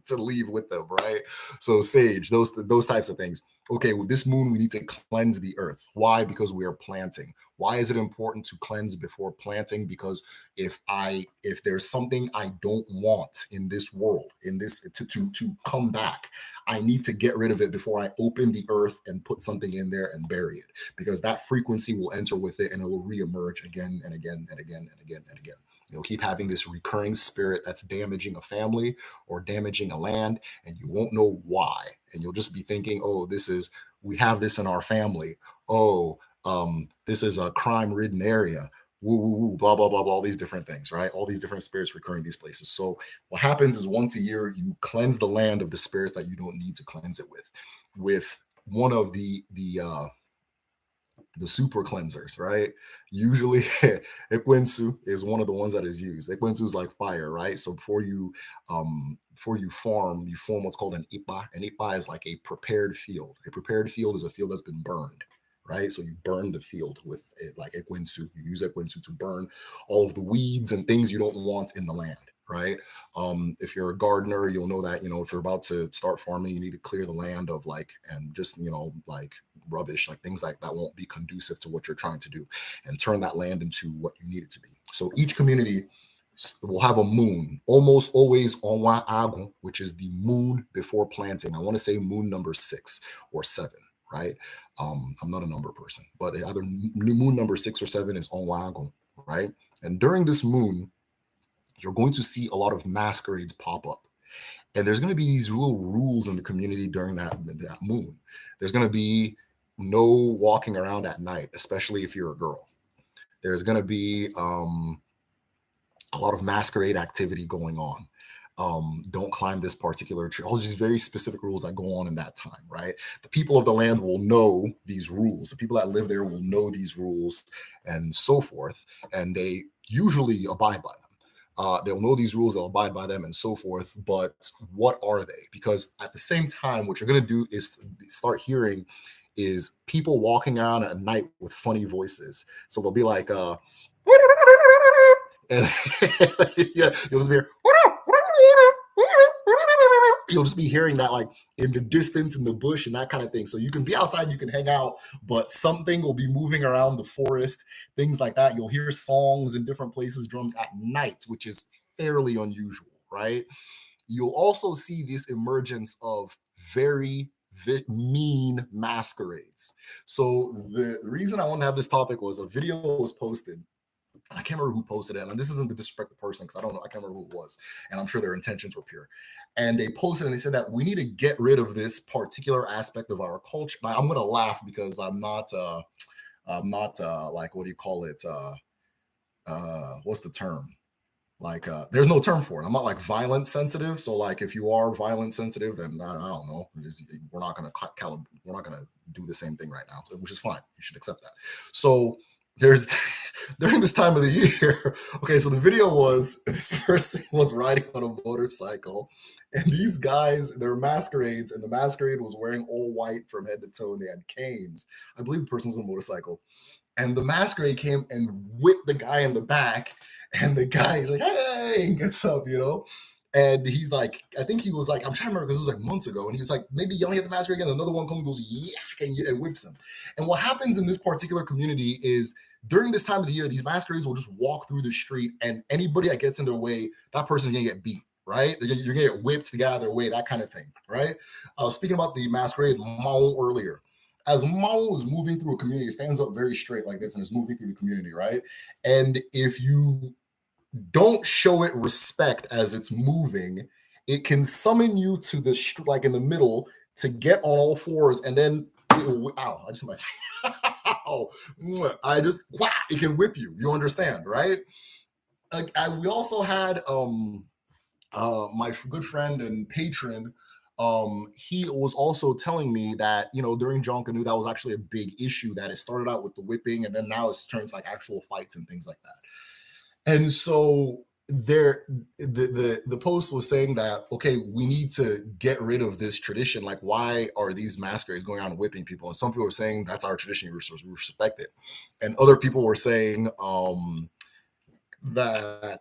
to leave with them, right? So sage, those types of things. Okay, with this moon, we need to cleanse the earth. Why? Because we are planting. Why is it important to cleanse before planting? Because if there's something I don't want in this world, in this to come back, I need to get rid of it before I open the earth and put something in there and bury it. Because that frequency will enter with it and it will reemerge again and again and again and again and again. You'll keep having this recurring spirit that's damaging a family or damaging a land, and you won't know why. And you'll just be thinking, oh, we have this in our family. Oh, this is a crime-ridden area. Woo, woo, woo, blah, blah, blah, blah, all these different things, right? All these different spirits recurring these places. So what happens is once a year, you cleanse the land of the spirits that you don't need to cleanse it with one of the super cleansers, right? Usually, Ekwensu is one of the ones that is used. Ekwensu is like fire, right? So before you form what's called an ipa. An ipa is like a prepared field. A prepared field is a field that's been burned, right? So you burn the field with it, like Ekwensu. You use Ekwensu to burn all of the weeds and things you don't want in the land, right? If you're a gardener, you'll know that, if you're about to start farming, you need to clear the land of and just, like rubbish, like things like that won't be conducive to what you're trying to do, and turn that land into what you need it to be. So each community will have a moon, almost always Onwa Agun, which is the moon before planting. I want to say moon number 6 or 7, right? I'm not a number person, but either moon number 6 or 7 is Onwa Agun, right? And during this moon, you're going to see a lot of masquerades pop up. And there's going to be these little rules in the community during that moon. There's going to be no walking around at night, especially if you're a girl. There's going to be a lot of masquerade activity going on. Don't climb this particular tree. All these very specific rules that go on in that time, right? The people of the land will know these rules. The people that live there will know these rules and so forth. And they usually abide by them. They'll know these rules, they'll abide by them and so forth. But what are they? Because at the same time, what you're going to do is start hearing is people walking around at night with funny voices. So they'll be like, and yeah, you'll just hear, you'll just be hearing that like in the distance in the bush and that kind of thing. So you can be outside, you can hang out, but something will be moving around the forest, things like that. You'll hear songs in different places, drums at night, which is fairly unusual, right? You'll also see this emergence of very mean masquerades. So the reason I want to have this topic was a video was posted. I can't remember who posted it, and this isn't to disrespect the person because I don't know, I can't remember who it was, and I'm sure their intentions were pure. And they posted and they said that we need to get rid of this particular aspect of our culture. Now, I'm gonna laugh because I'm not like what do you call it? What's the term? Like there's no term for it. I'm not like violence sensitive. So like if you are violence sensitive, then I don't know. We're not gonna we're not gonna do the same thing right now, which is fine. You should accept that. So there's during this time of the year. Okay, so the video was this person was riding on a motorcycle, and these guys they're masquerades, and the masquerade was wearing all white from head to toe, and they had canes. I believe the person was on a motorcycle, and the masquerade came and whipped the guy in the back, and the guy is like, hey, and gets up, you know. And he's like, I think he was like, I'm trying to remember because it was like months ago. And he was like, maybe yelling at the masquerade again. Another one comes and goes, yeah, and whips him. And what happens in this particular community is during this time of the year, these masquerades will just walk through the street, and anybody that gets in their way, that person's gonna get beat, right? You're gonna get whipped to get out of their way, that kind of thing, right? Speaking about the masquerade Mao earlier, as Mao is moving through a community, it stands up very straight like this and is moving through the community, right? And if you don't show it respect as it's moving, it can summon you to the like in the middle to get on all fours, and then ow, I just my I just it can whip you. You understand, right? We also had my good friend and patron. He was also telling me that during John Canoe that was actually a big issue. That it started out with the whipping, and then now it's turns like actual fights and things like that. And so there the post was saying that okay, we need to get rid of this tradition. Like, why are these masquerades going on and whipping people? And some people were saying that's our tradition, we respect it. And other people were saying that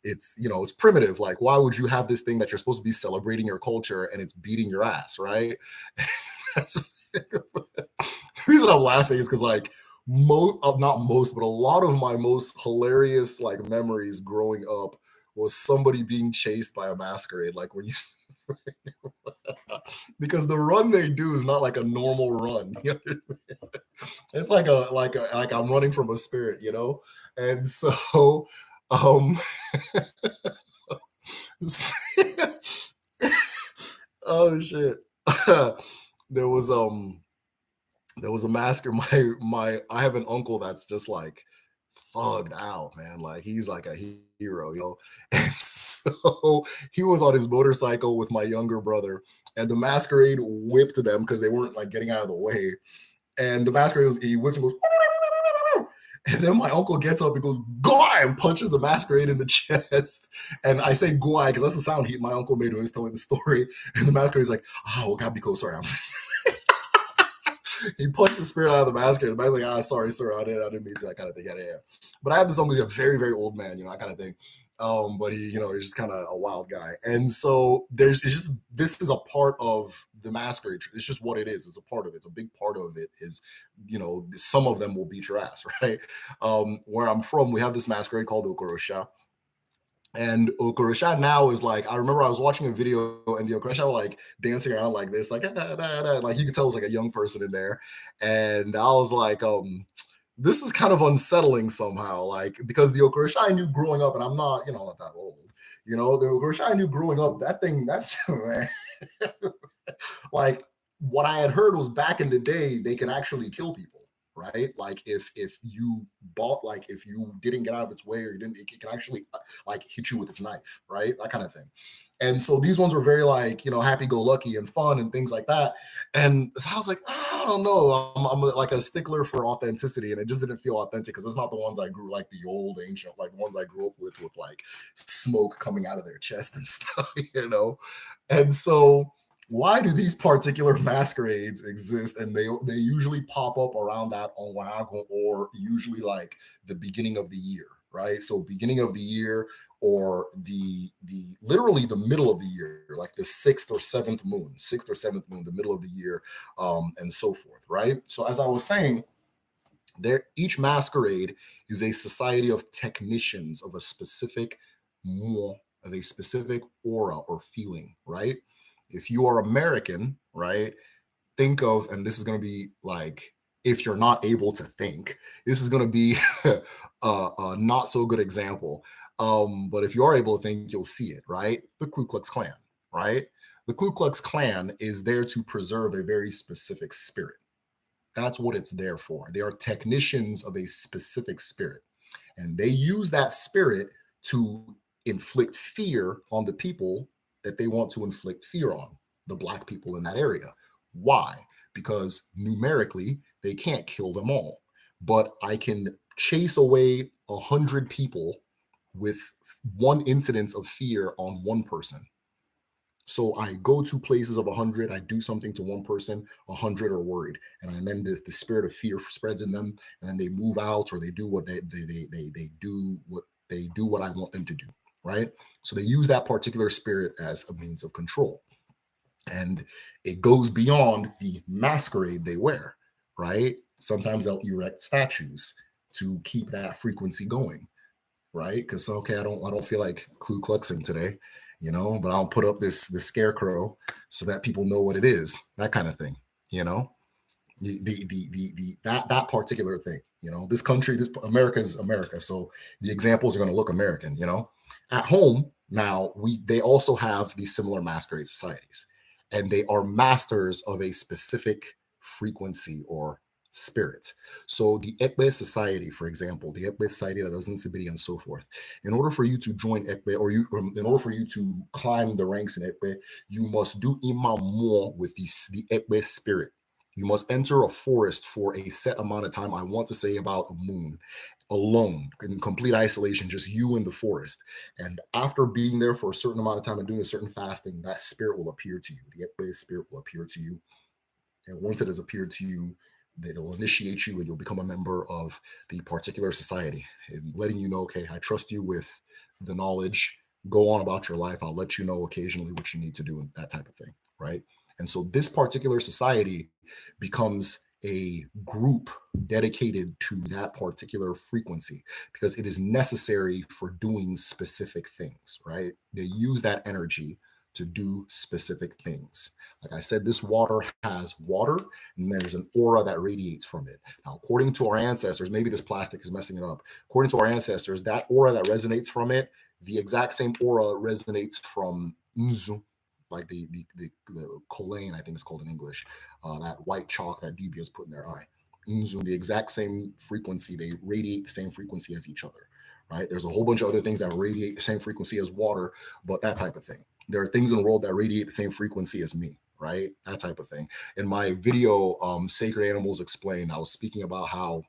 it's primitive. Like, why would you have this thing that you're supposed to be celebrating your culture and it's beating your ass, right? The reason I'm laughing is because like not most, but a lot of my most hilarious like memories growing up was somebody being chased by a masquerade. Like where you because the run they do is not like a normal run. It's like I'm running from a spirit, And so um oh shit. there was um there was a masker. My I have an uncle that's just like thugged out, man. Like he's like a hero. And so he was on his motorcycle with my younger brother, and the masquerade whipped them because they weren't like getting out of the way. And the masquerade he whips and goes, and then my uncle gets up and goes, "Goy!" and punches the masquerade in the chest. And I say "Goy" because that's the sound my uncle made when he was telling the story. And the masquerade's like, "Oh, Gabiko, sorry, I'm he punched the spirit out of the masquerade. The masquerade's like, sorry, sir, I didn't mean to," that kind of thing. Yeah, yeah, yeah. But I have this uncle, he's a very, very old man, that kind of thing. But he's just kind of a wild guy. And so it's just this is a part of the masquerade. It's just what it is. It's a part of it. It's a big part of it is, some of them will beat your ass, right? Where I'm from, we have this masquerade called Okorosha. And Okorosha now is like, I remember I was watching a video and the Okorosha were like dancing around like this, like, like you could tell it was like a young person in there. And I was like, this is kind of unsettling somehow, like, because the Okorosha I knew growing up, and I'm not, not that old, the Okorosha I knew growing up, that's, man, like, what I had heard was back in the day, they could actually kill people, right? Like, if you bought, like, if you didn't get out of its way or you didn't, it can actually, like, hit you with its knife, right? That kind of thing. And so these ones were very like, happy-go-lucky and fun and things like that. And so I was like, I don't know. I'm like a stickler for authenticity, and it just didn't feel authentic because it's not the ones I grew like the old ancient, like the ones I grew up with like smoke coming out of their chest and stuff. And so why do these particular masquerades exist? And they usually pop up around that on Oahu, or usually like the beginning of the year, right? So beginning of the year, or the literally the middle of the year, like the sixth or seventh moon, the middle of the year, and so forth, right? So as I was saying, there each masquerade is a society of technicians of a specific more of a specific aura or feeling, right? If you are American, right, think of, and this is going to be like, if you're not able to think, this is going to be a not so good example. But if you are able to think, you'll see it, right? The Ku Klux Klan, right? The Ku Klux Klan is there to preserve a very specific spirit. That's what it's there for. They are technicians of a specific spirit, and they use that spirit to inflict fear on the people that they want to inflict fear on, the black people in that area. Why? Because numerically, they can't kill them all. But I can chase away 100 people with one incidence of fear on one person. So I go to places of 100, I do something to one person, 100 are worried. And then the spirit of fear spreads in them, and then they move out, or they do what they do what I want them to do, right? So they use that particular spirit as a means of control. And it goes beyond the masquerade they wear, right? Sometimes they'll erect statues to keep that frequency going, right? Because okay, I don't feel like Ku Kluxing today, but I'll put up this scarecrow so that people know what it is, that kind of thing, you know. That particular thing, this country, this America is America, so the examples are going to look American, At home now, they also have these similar masquerade societies, and they are masters of a specific frequency or spirit. So the Ekbe society, for example, the Ekbe society that does Nsibidi and so forth, in order for you to join Ekbe, in order for you to climb the ranks in Ekbe, you must do Imam more with the Ekbe spirit. You must enter a forest for a set amount of time. I want to say about a moon, alone, in complete isolation, just you in the forest. And after being there for a certain amount of time and doing a certain fasting, that spirit will appear to you. The Ekbe spirit will appear to you. And once it has appeared to you, it'll initiate you and you'll become a member of the particular society, and letting you know, okay, I trust you with the knowledge. Go on about your life. I'll let you know occasionally what you need to do, and that type of thing, right? And so this particular society becomes a group dedicated to that particular frequency because it is necessary for doing specific things, right? They use that energy to do specific things. Like I said, this water has water, and there's an aura that radiates from it. Now, according to our ancestors, maybe this plastic is messing it up. According to our ancestors, that aura that resonates from it, the exact same aura resonates from Nzu, like the Colane, I think it's called in English, that white chalk that Debia's put in their eye. Nzu, the exact same frequency, they radiate the same frequency as each other, right? There's a whole bunch of other things that radiate the same frequency as water, but that type of thing. There are things in the world that radiate the same frequency as me, right? That type of thing. In my video, Sacred Animals Explained, I was speaking about how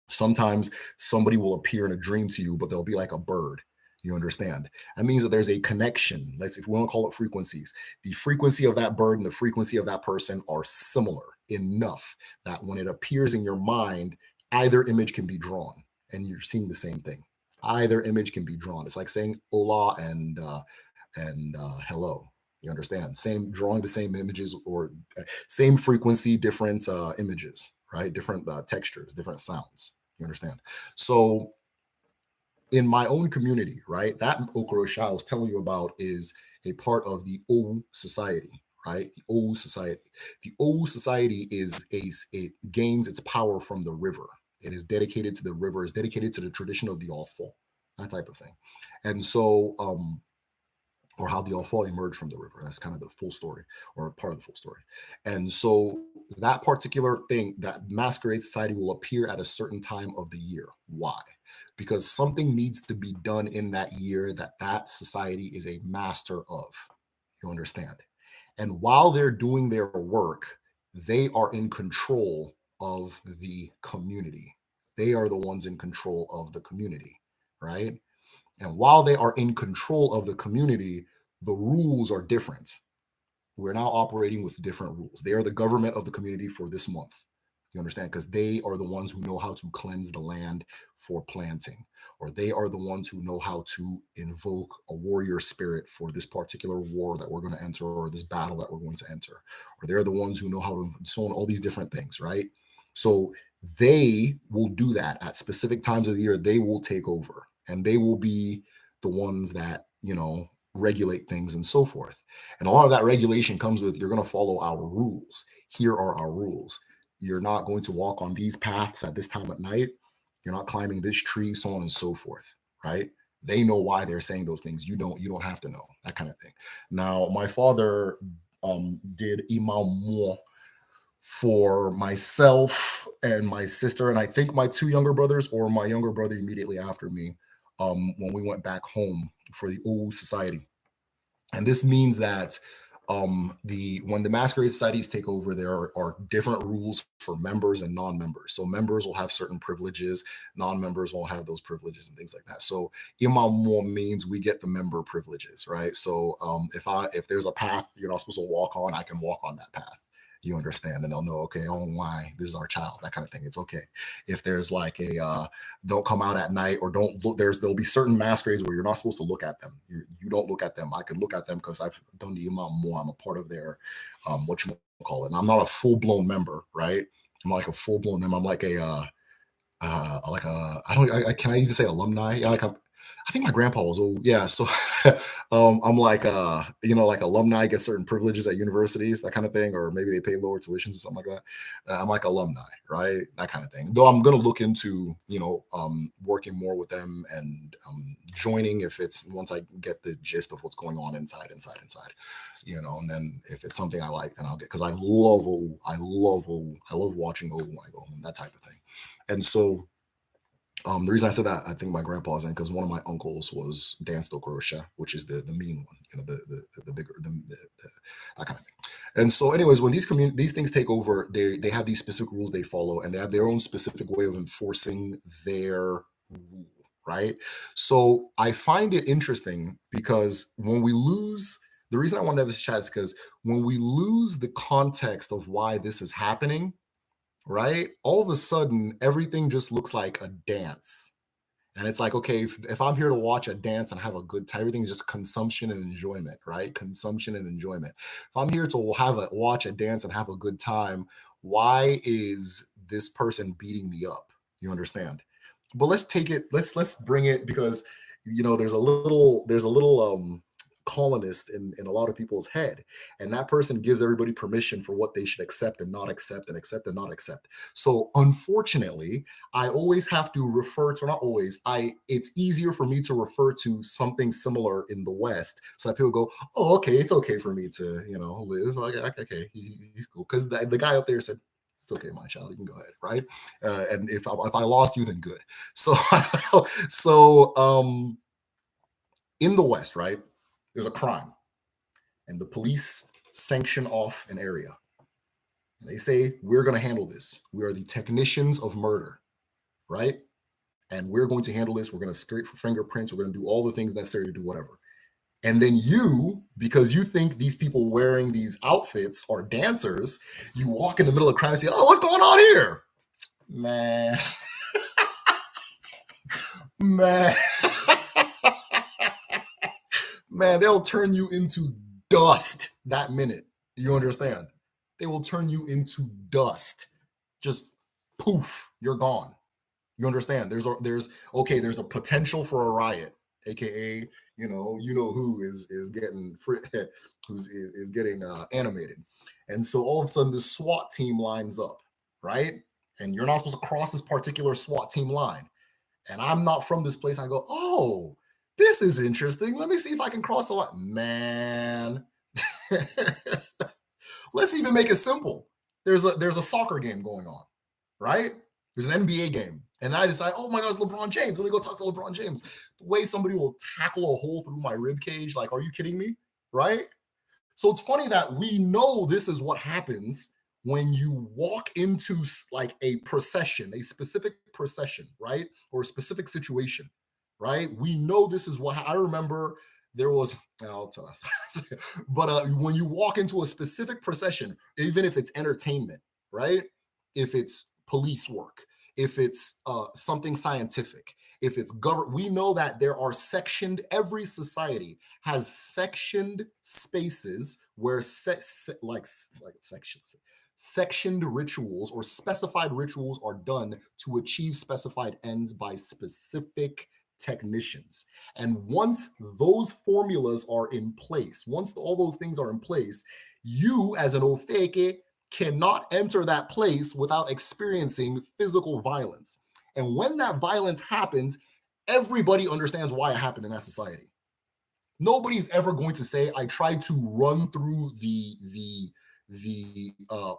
sometimes somebody will appear in a dream to you, but they'll be like a bird. You understand? That means that there's a connection. Let's, if we want to call it frequencies, the frequency of that bird and the frequency of that person are similar enough that when it appears in your mind, either image can be drawn and you're seeing the same thing. Either image can be drawn. It's like saying hola and hello. You understand? Same, drawing the same images, or same frequency, different images, right? Different textures, different sounds. You understand? So in my own community, right, that Okorosha I was telling you about is a part of the Owu society, right? The Owu society. The Owu society it gains its power from the river. It is dedicated to the river, is dedicated to the tradition of the Ofo, that type of thing. And so or how the Alfa emerged from the river. That's kind of the full story, or part of the full story. And so that particular thing, that masquerade society, will appear at a certain time of the year. Why? Because something needs to be done in that year that that society is a master of. You understand? And while they're doing their work, they are in control of the community. They are the ones in control of the community, right? And while they are in control of the community, the rules are different. We're now operating with different rules. They are the government of the community for this month. You understand? Because they are the ones who know how to cleanse the land for planting, or they are the ones who know how to invoke a warrior spirit for this particular war that we're going to enter, or this battle that we're going to enter, or they're the ones who know how to so on all these different things, right? So they will do that at specific times of the year. They will take over, and they will be the ones that regulate things and so forth. And a lot of that regulation comes with, you're going to follow our rules. Here are our rules. You're not going to walk on these paths at this time at night. You're not climbing this tree, so on and so forth, right? They know why they're saying those things. You don't have to know, that kind of thing. Now, my father did imam for myself and my sister, and I think my two younger brothers, or my younger brother immediately after me, when we went back home for the old society. And this means that the when the masquerade societies take over, there are different rules for members and non-members. So members will have certain privileges, non-members won't have those privileges and things like that. So imam means we get the member privileges, right? So if there's a path you're not supposed to walk on, I can walk on that path. You understand, and they'll know, okay, oh my, this is our child, that kind of thing. It's okay. If there's like a don't come out at night, or don't look, there'll be certain masquerades where you're not supposed to look at them. You don't look at them. I can look at them because I've done the imam more. I'm a part of their what you call it. And I'm not a full-blown member, right? I'm like a full-blown member. I'm like a I don't I can I even say alumni? Yeah, like I think my grandpa was old. Yeah, so I'm like like alumni get certain privileges at universities, that kind of thing, or maybe they pay lower tuitions or something like that. I'm like alumni, right? That kind of thing. Though I'm gonna look into working more with them, and joining if it's once I get the gist of what's going on inside. And then if it's something I like, then I'll get, because I love watching old when I go home, that type of thing. And so the reason I said that, I think my grandpa's in, because one of my uncles was Dan Stokrosha, which is the mean one, the bigger, that kind of thing. And so, anyways, when these things take over, they have these specific rules they follow, and they have their own specific way of enforcing their rule, right? So I find it interesting, because when we lose, the reason I wanted to have this chat is because when we lose the context of why this is happening, right? All of a sudden, everything just looks like a dance. And it's like, okay, if I'm here to watch a dance and have a good time, everything's just consumption and enjoyment, right? Consumption and enjoyment. If I'm here to watch a dance and have a good time, why is this person beating me up? You understand? But let's take it, let's bring it, because there's a little colonist in a lot of people's head, and that person gives everybody permission for what they should accept and not accept, and accept and not accept. So unfortunately, I always have to refer to, not always, it's easier for me to refer to something similar in the West, so that people go, oh, okay, it's okay for me to live. Okay, he's cool, because the guy up there said, it's okay, my child, you can go ahead, right? And if I lost you, then good. So so in the West, right, there's a crime, and the police sanction off an area. And they say, we're going to handle this. We are the technicians of murder, right? And we're going to handle this. We're going to scrape for fingerprints. We're going to do all the things necessary to do whatever. And then you, because you think these people wearing these outfits are dancers, you walk in the middle of crime and say, oh, what's going on here? Man, man, man, they'll turn you into dust that minute. You understand? They will turn you into dust. Just poof, you're gone. You understand? There's a potential for a riot, aka who is getting is getting animated, and so all of a sudden the SWAT team lines up, right? And you're not supposed to cross this particular SWAT team line. And I'm not from this place. I go, oh, this is interesting. Let me see if I can cross the line, man. Let's even make it simple. There's a soccer game going on, right? There's an NBA game. And I decide, oh my God, it's LeBron James. Let me go talk to LeBron James. The way somebody will tackle a hole through my rib cage, like, are you kidding me? Right? So it's funny that we know this is what happens when you walk into like a procession, a specific procession, right? Or a specific situation, right? We know this is what I remember. There was, I'll tell us, but when you walk into a specific procession, even if it's entertainment, right? if it's police work, if it's something scientific, if it's government. We know that there are sectioned, every society has sectioned spaces where like sections, sectioned rituals or specified rituals are done to achieve specified ends by specific technicians. And once those formulas are in place, once all those things are in place, you as an ofeke cannot enter that place without experiencing physical violence. And when that violence happens, everybody understands why it happened in that society. Nobody's ever going to say, I tried to run through the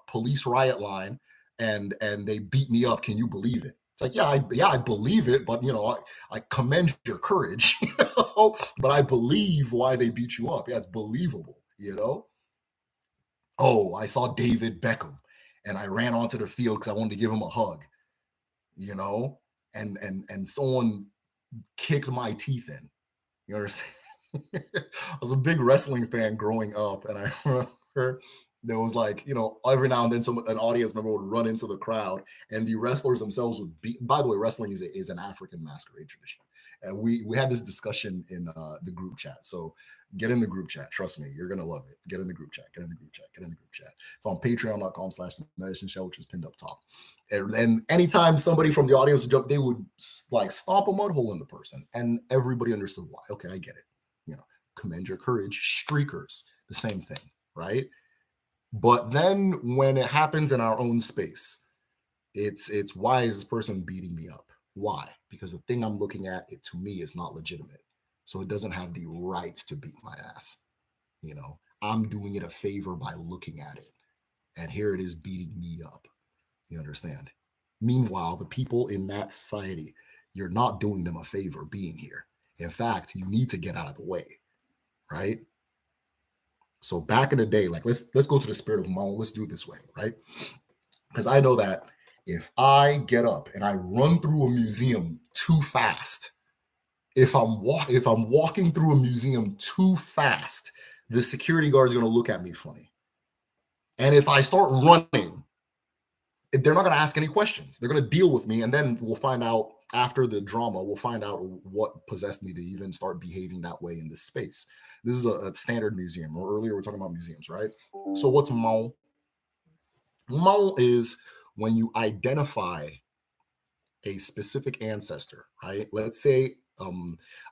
police riot line and they beat me up. Can you believe it? It's like, I believe it, but I commend your courage, but I believe why they beat you up. Yeah, it's believable. Oh, I saw David Beckham and I ran onto the field because I wanted to give him a hug, you know, and someone kicked my teeth in. You understand? I was a big wrestling fan growing up, and I remember there was like, every now and then an audience member would run into the crowd, and the wrestlers themselves would be. By the way, wrestling is an African masquerade tradition, and we had this discussion in the group chat. So get in the group chat. Trust me, you're gonna love it. Get in the group chat. Get in the group chat. Get in the group chat. It's on patreon.com/medicine show, which is pinned up top. And anytime somebody from the audience would jump, they would like stomp a mud hole in the person, and everybody understood why. Okay, I get it. Commend your courage. Streakers, the same thing, right? But then when it happens in our own space, it's why is this person beating me up? Why? Because the thing I'm looking at, it to me is not legitimate. So it doesn't have the right to beat my ass. I'm doing it a favor by looking at it. And here it is beating me up. You understand? Meanwhile, the people in that society, you're not doing them a favor being here. In fact, you need to get out of the way. Right? So back in the day, like let's go to the spirit of Mao. Let's do it this way, right? Because I know that if I get up and I run through a museum too fast, if I'm walking through a museum too fast, the security guard is going to look at me funny. And if I start running, they're not going to ask any questions. They're going to deal with me, and then we'll find out after the drama. We'll find out what possessed me to even start behaving that way in this space. This is a standard museum. Earlier, we're talking about museums, right? So what's Mao? Mao is when you identify a specific ancestor, right? Let's say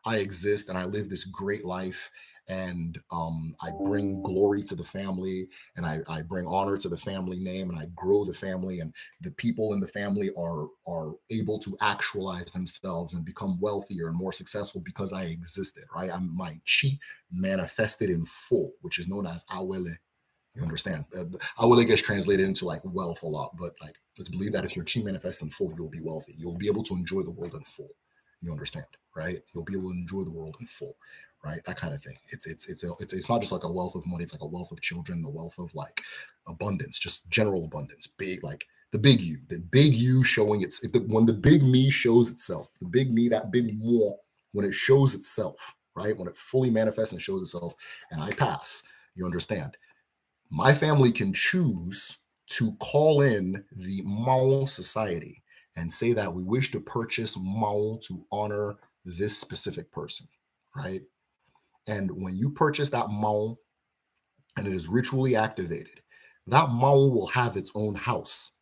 I exist and I live this great life, and I bring glory to the family, and I bring honor to the family name, and I grow the family, and the people in the family are able to actualize themselves and become wealthier and more successful because I existed, right? My chi manifested in full, which is known as awele. You understand? Awele gets translated into like wealth a lot, but like let's believe that if your chi manifests in full, you'll be wealthy. You'll be able to enjoy the world in full. You understand, right? You'll be able to enjoy the world in full, right? That kind of thing. It's not just like a wealth of money. It's like a wealth of children, the wealth of like abundance, just general abundance, big like the big you showing its. When the big me shows itself, the big me, that big moi, when it shows itself, right? When it fully manifests and shows itself, and I pass, you understand. My family can choose to call in the Mao Society and say that we wish to purchase Mao to honor this specific person, right? And when you purchase that Mao and it is ritually activated, that Mao will have its own house,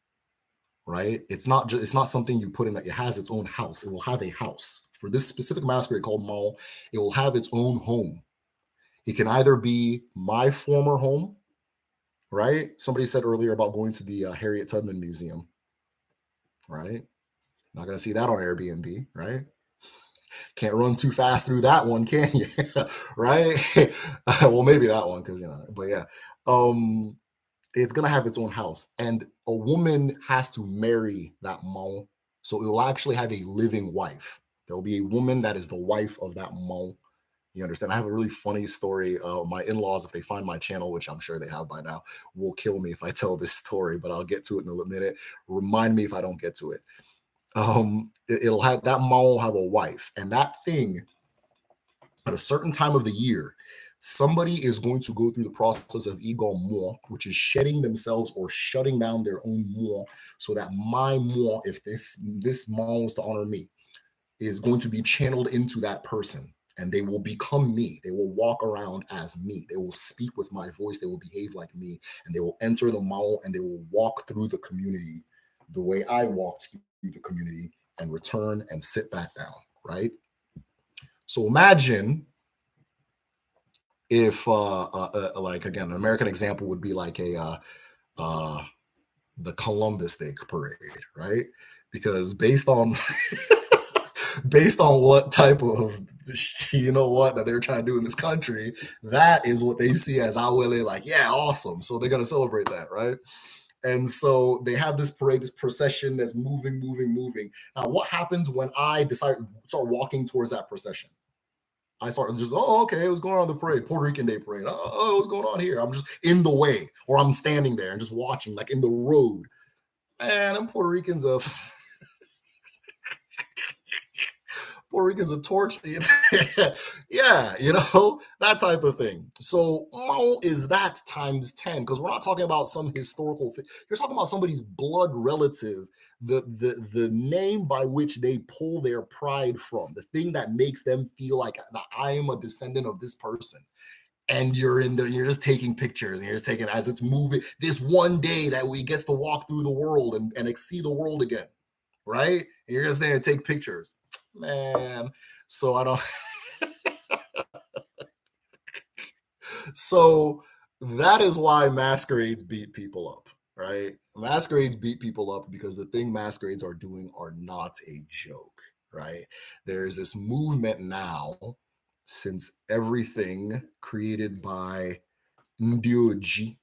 right? It's not something you put in. It has its own house. It will have a house for this specific masquerade called Mao. It will have its own home. It can either be my former home, right? Somebody said earlier about going to the Harriet Tubman Museum, right? Not going to see that on Airbnb, right? Can't run too fast through that one, can you? Right? Well, maybe that one, because but yeah, it's gonna have its own house, and a woman has to marry that Mao, so it will actually have a living wife. There will be a woman that is the wife of that Mao. You understand? I have a really funny story. My in-laws, if they find my channel, which I'm sure they have by now, will kill me if I tell this story, but I'll get to it in a minute. Remind me if I don't get to it. It'll have that Mao will have a wife, and that thing at a certain time of the year, Somebody is going to go through the process of ego more, which is shedding themselves or shutting down their own more, so that my more, if this more was to honor me, is going to be channeled into that person, and they will become me. They will walk around as me. They will speak with my voice. They will behave like me, and they will enter the mall, and they will walk through the community the way I walked through the community, and return and sit back down, right? So imagine if like, again, an American example would be like a uh the Columbus Day parade, right? Because based on based on what type of that they're trying to do in this country, that is what they see as Awele, like, yeah, awesome. So they're gonna celebrate that, right? And so they have this parade, this procession that's moving, moving, moving. Now, what happens when I decide start walking towards that procession? I start just, oh, okay, what's going on in the parade? Puerto Rican Day parade. Oh, what's going on here? I'm just in the way, or I'm standing there and just watching, like in the road. Man, them Puerto Ricans are Puerto Ricans are torching. Yeah, that type of thing. So Mo is that times 10, because we're not talking about some historical thing. You're talking about somebody's blood relative, the name by which they pull their pride from, the thing that makes them feel like I am a descendant of this person. And you're just taking pictures, and you're just taking as it's moving, this one day that we gets to walk through the world and see the world again, right? And you're just there and take pictures, man. So I don't. So that is why masquerades beat people up, right? Masquerades beat people up because the thing masquerades are doing are not a joke, right? There's this movement now, since everything created by Ndioji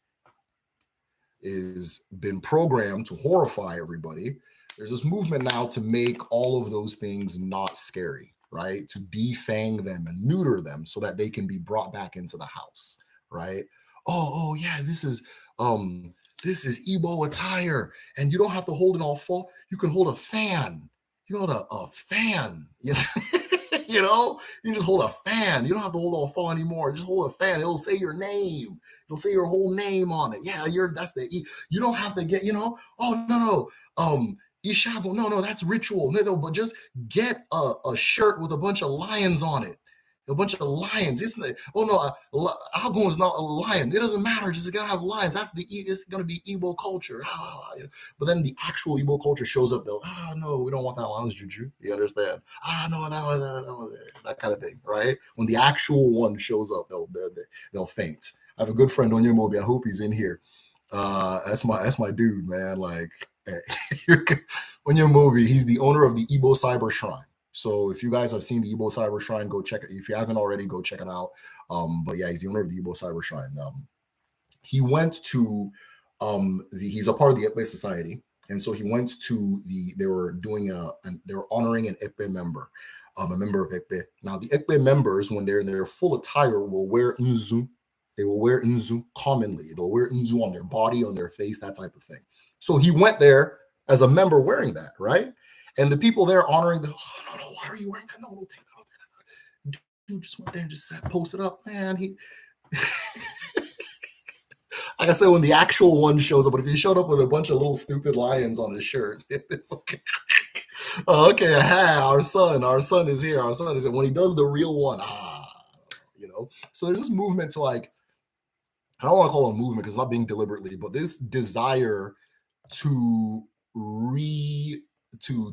is been programmed to horrify everybody. There's this movement now to make all of those things not scary, right? To defang them and neuter them so that they can be brought back into the house, right? Oh yeah, this is Igbo attire, and you don't have to hold it all full. You can hold a fan. You hold a fan. You just hold a fan. You don't have to hold all full anymore. Just hold a fan. It'll say your name. It'll say your whole name on it. Yeah, that's the you don't have to get, oh no, Ishabu, no, that's ritual. No, but just get a shirt with a bunch of lions on it. A bunch of lions. It's like, oh no, Agon is not a lion. It doesn't matter. Just gotta have lions. It's gonna be Igbo culture. But then the actual Igbo culture shows up though. No, we don't want that one. That was juju. You understand? No, that kind of thing, right? When the actual one shows up, they'll faint. I have a good friend on your Mobi. I hope he's in here. That's my dude, man. Like on your Mobi, he's the owner of the Igbo Cyber Shrine. So if you guys have seen the Igbo Cyber Shrine, go check it. If you haven't already, go check it out. But yeah, he's the owner of the Igbo Cyber Shrine. He went to he's a part of the Ekpe Society, and so he went to they were doing they were honoring an Ekpe member, a member of Ekpe. Now the Ekpe members, when they're in their full attire, will wear nzu. They will wear nzu commonly. They'll wear nzu on their body, on their face, that type of thing. So he went there as a member wearing that, right? And the people there honoring no, why are you wearing that? No, take that out there. Dude just went there and just sat, posted up, man. He like I said, when the actual one shows up, but if he showed up with a bunch of little stupid lions on his shirt, oh, okay, our son is here. Our son is here. When he does the real one, So there's this movement to, like, I don't want to call it a movement because it's not being deliberately, but this desire to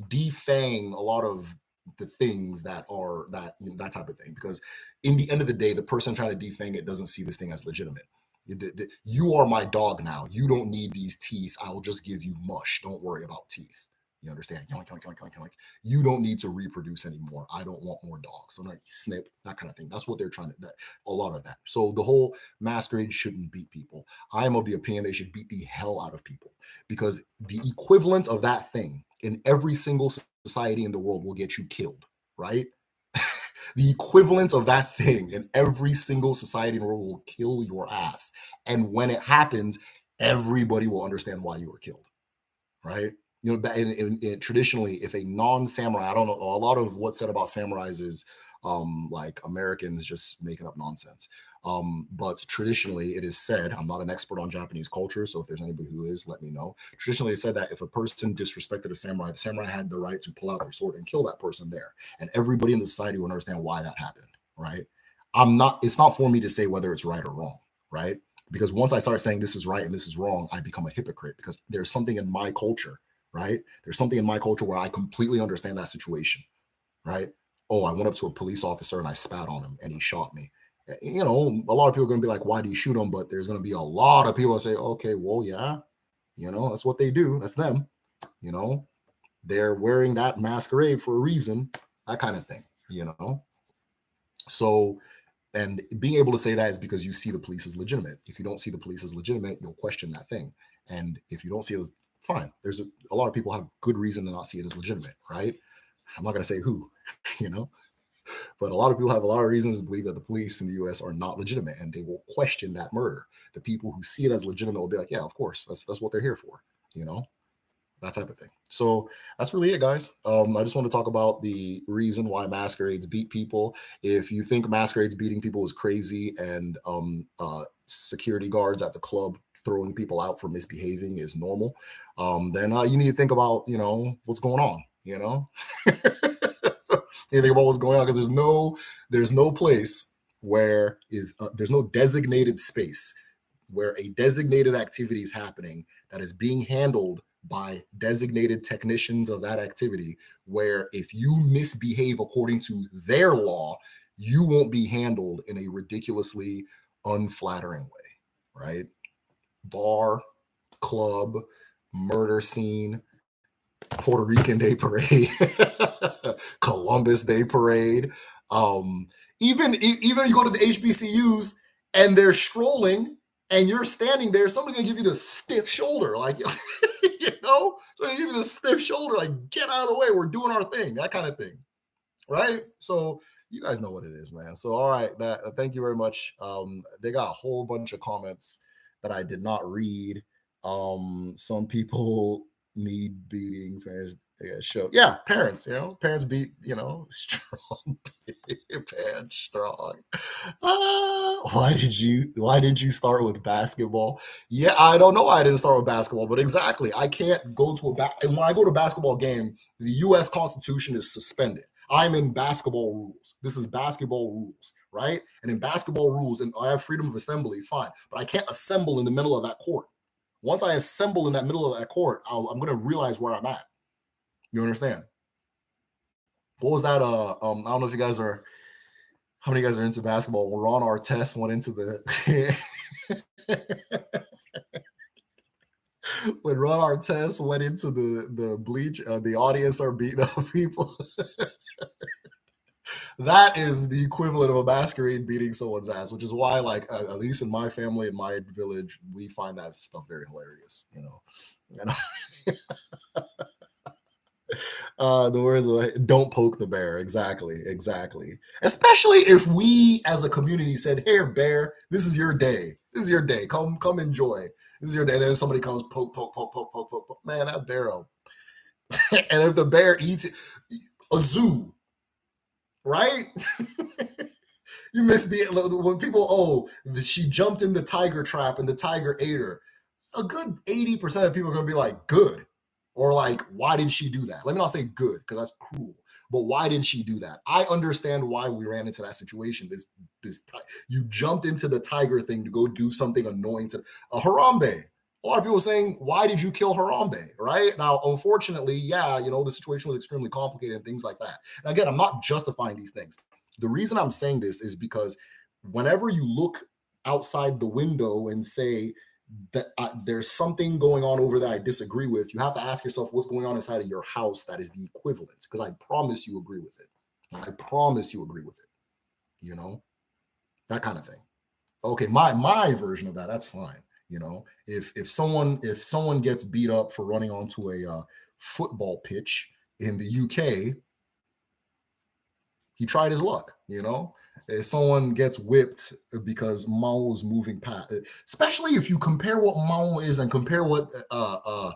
defang a lot of the things that are that type of thing, because in the end of the day, the person trying to defang it doesn't see this thing as legitimate. You are my dog now. You don't need these teeth. I'll just give you mush. Don't worry about teeth. You understand? Yoink, yoink, yoink, yoink, yoink. You don't need to reproduce anymore. I don't want more dogs. So, like, snip, that kind of thing. That's what they're trying to do. A lot of that. So the whole masquerade shouldn't beat people. I am of the opinion they should beat the hell out of people, because the equivalent of that thing in every single society in the world will get you killed, right? The equivalent of that thing in every single society in the world will kill your ass. And when it happens, everybody will understand why you were killed, right? Traditionally, if a non-samurai, I don't know, a lot of what's said about samurais is like Americans just making up nonsense. But traditionally, it is said, I'm not an expert on Japanese culture, so if there's anybody who is, let me know. Traditionally, it's said that if a person disrespected a samurai, the samurai had the right to pull out their sword and kill that person there. And everybody in the society will understand why that happened, right? It's not for me to say whether it's right or wrong, right? Because once I start saying this is right and this is wrong, I become a hypocrite because there's something in my culture, right? There's something in my culture where I completely understand that situation, right? Oh, I went up to a police officer and I spat on him and he shot me. You know, a lot of people are going to be like, why do you shoot him? But there's going to be a lot of people that say, okay, well, yeah, you know, that's what they do. That's them. You know, they're wearing that masquerade for a reason, that kind of thing, you know? So, and being able to say that is because you see the police as legitimate. If you don't see the police as legitimate, you'll question that thing. And if you don't see it as fine, there's a lot of people have good reason to not see it as legitimate, right? I'm not going to say who, you know, but a lot of people have a lot of reasons to believe that the police in the US are not legitimate and they will question that murder. The people who see it as legitimate will be like, yeah, of course, that's what they're here for, you know, that type of thing. So that's really it, guys. I just want to talk about the reason why masquerades beat people. If you think masquerades beating people is crazy and security guards at the club throwing people out for misbehaving is normal, then you need to think about, you know, what's going on, you know. Anything about what's going on, because there's no place where there's no designated space where a designated activity is happening that is being handled by designated technicians of that activity, where if you misbehave according to their law, you won't be handled in a ridiculously unflattering way, right? Bar, club, murder scene, Puerto Rican Day Parade, Columbus Day Parade. Even you go to the HBCUs and they're strolling and you're standing there, somebody's gonna give you the stiff shoulder, like you know, so they give you the stiff shoulder, like get out of the way, we're doing our thing, that kind of thing, right? So you guys know what it is, man. So all right, that thank you very much. They got a whole bunch of comments that I did not read. Some people need beating, parents they got show, yeah, parents, you know, parents beat, you know, strong. Parents strong. Why didn't you start with basketball? Yeah, I don't know why I didn't start with basketball, but exactly, I can't go to and when I go to a basketball game, the US Constitution is suspended. I'm in basketball rules. This is basketball rules, right? And in basketball rules, and I have freedom of assembly, fine, but I can't assemble in the middle of that court. Once I assemble in that middle of that court, I'm going to realize where I'm at. You understand? What was that? I don't know if you guys are, how many guys are into basketball. When Ron Artest went into the, when Ron Artest went into the bleach, the audience are beating up people. That is the equivalent of a masquerade beating someone's ass, which is why, like, at least in my family, in my village, we find that stuff very hilarious. You know, and the words of, don't poke the bear. Exactly, exactly. Especially if we as a community said, "Here, bear, this is your day. This is your day. Come enjoy. This is your day." And then somebody comes poke, poke, poke, poke, poke, poke, poke. Man, that bear. And if the bear eats it, a zoo, right? You miss being when people, oh, she jumped in the tiger trap and the tiger ate her. A good 80% of people are going to be like, good. Or like, why did she do that? Let me not say good because that's cruel, but why did she do that? I understand why we ran into that situation. You jumped into the tiger thing to go do something annoying to a Harambe. A lot of people saying, why did you kill Harambe? Right now, unfortunately, yeah, you know, the situation was extremely complicated and things like that. And again, I'm not justifying these things. The reason I'm saying this is because whenever you look outside the window and say that there's something going on over there I disagree with, you have to ask yourself what's going on inside of your house that is the equivalence. Because I promise you agree with it. I promise you agree with it. You know, that kind of thing. Okay, my version of that, that's fine. You know, if someone gets beat up for running onto a football pitch in the UK, he tried his luck, you know. If someone gets whipped because Mao is moving past, especially if you compare what Mao is and compare what uh, uh,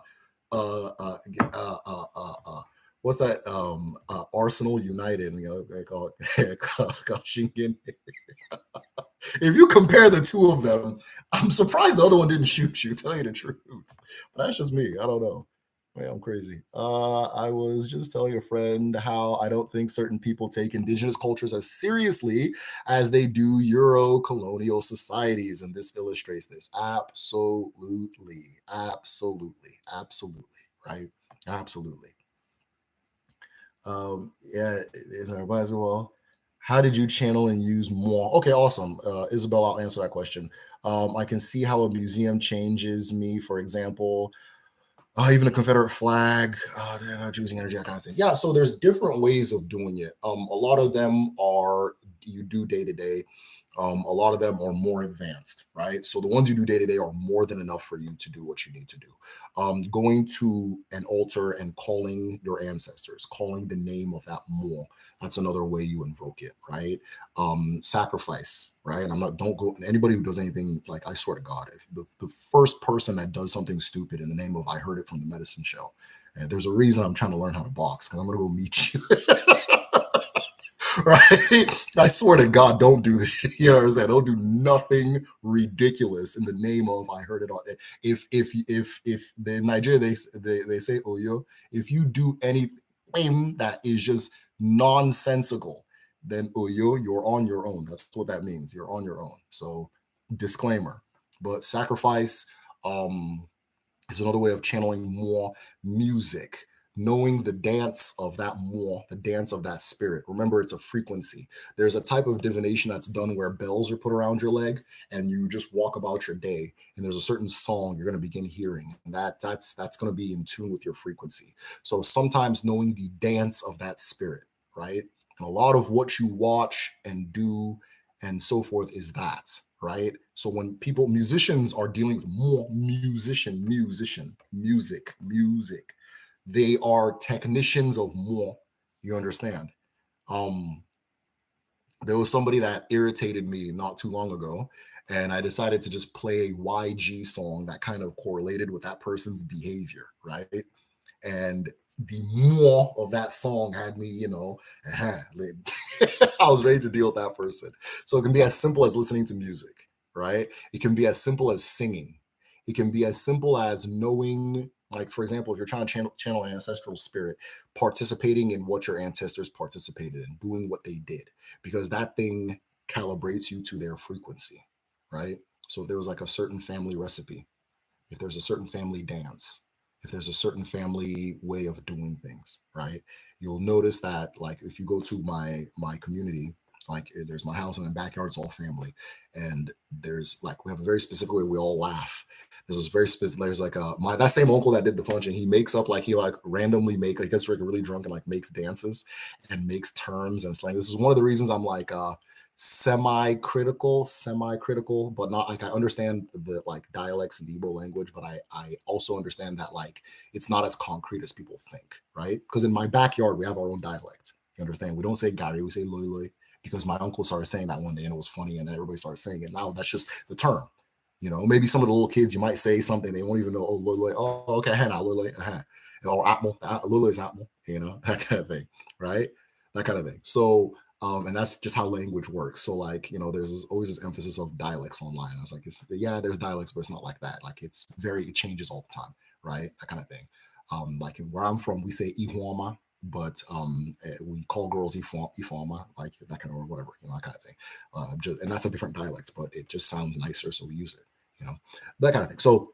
uh, uh, uh, uh, what's that? Arsenal United, they call it call Shingen. If you compare the two of them, I'm surprised the other one didn't shoot you. Tell you the truth, but that's just me. I don't know. Yeah, I'm crazy. I was just telling a friend how I don't think certain people take indigenous cultures as seriously as they do Euro colonial societies, and this illustrates this. Absolutely, absolutely, absolutely, right? Absolutely. Yeah, is everybody as well? How did you channel and use more? Okay, awesome. Isabel, I'll answer that question. I can see how a museum changes me. For example, even a Confederate flag, they're not using energy, that kind of thing. Yeah, so there's different ways of doing it. A lot of them are you do day to day. A lot of them are more advanced, right? So the ones you do day to day are more than enough for you to do what you need to do. Going to an altar and calling your ancestors, calling the name of that more. That's another way you invoke it, right? Sacrifice, right? And I'm not, don't go, anybody who does anything, like, I swear to God, if the first person that does something stupid in the name of, I heard it from the medicine show, and there's a reason I'm trying to learn how to box because I'm going to go meet you. Right? I swear to God, don't do this. You know what I'm saying? Don't do nothing ridiculous in the name of, I heard it on. If the Nigeria, they say Oyo, if you do anything that is just nonsensical, then Oyo, you're on your own. That's what that means. You're on your own. So disclaimer. But sacrifice, um is another way of channeling more. Music, knowing the dance of that more, the dance of that spirit. Remember, it's a frequency. There's a type of divination that's done where bells are put around your leg and you just walk about your day, and there's a certain song you're going to begin hearing, and that's going to be in tune with your frequency. So sometimes knowing the dance of that spirit, right? And a lot of what you watch and do and so forth is that, right? So when people, musicians are dealing with more music, they are technicians of more. You understand? Um, there was somebody that irritated me not too long ago, and I decided to just play a YG song that kind of correlated with that person's behavior, right? And the more of that song had me, I was ready to deal with that person. So it can be as simple as listening to music, right? It can be as simple as singing. It can be as simple as knowing, like, for example, if you're trying to channel an ancestral spirit, participating in what your ancestors participated in, doing what they did, because that thing calibrates you to their frequency, right? So if there was like a certain family recipe, if there's a certain family dance, if there's a certain family way of doing things, right? You'll notice that, like, if you go to my community, like, there's my house and the backyard, it's all family, and there's, like, we have a very specific way we all laugh. There's this very specific. There's like a my that same uncle that did the punching. He makes up, like, he like randomly make, like, gets really drunk and like makes dances and makes terms and slang. This is one of the reasons I'm like semi-critical, but not like, I understand the, like, dialects in the Igbo language, but I also understand that, like, it's not as concrete as people think, right? Because in my backyard we have our own dialect. You understand? We don't say gari, we say loy loy, because my uncle started saying that one day and it was funny, and then everybody started saying it. Now that's just the term. Maybe some of the little kids, you might say something, they won't even know. Oh, loy loy. Oh, okay, hana loy loy. Or atmo. Loy loy is atmo. That kind of thing, right? That kind of thing. So and that's just how language works. So, like, there's always this emphasis of dialects online. I was like, yeah, there's dialects, but it's not like that. Like, it changes all the time, right? That kind of thing. Like, where I'm from, we say ihuama, but we call girls ifama, like that kind of, or whatever, that kind of thing. And that's a different dialect, but it just sounds nicer, so we use it. That kind of thing. So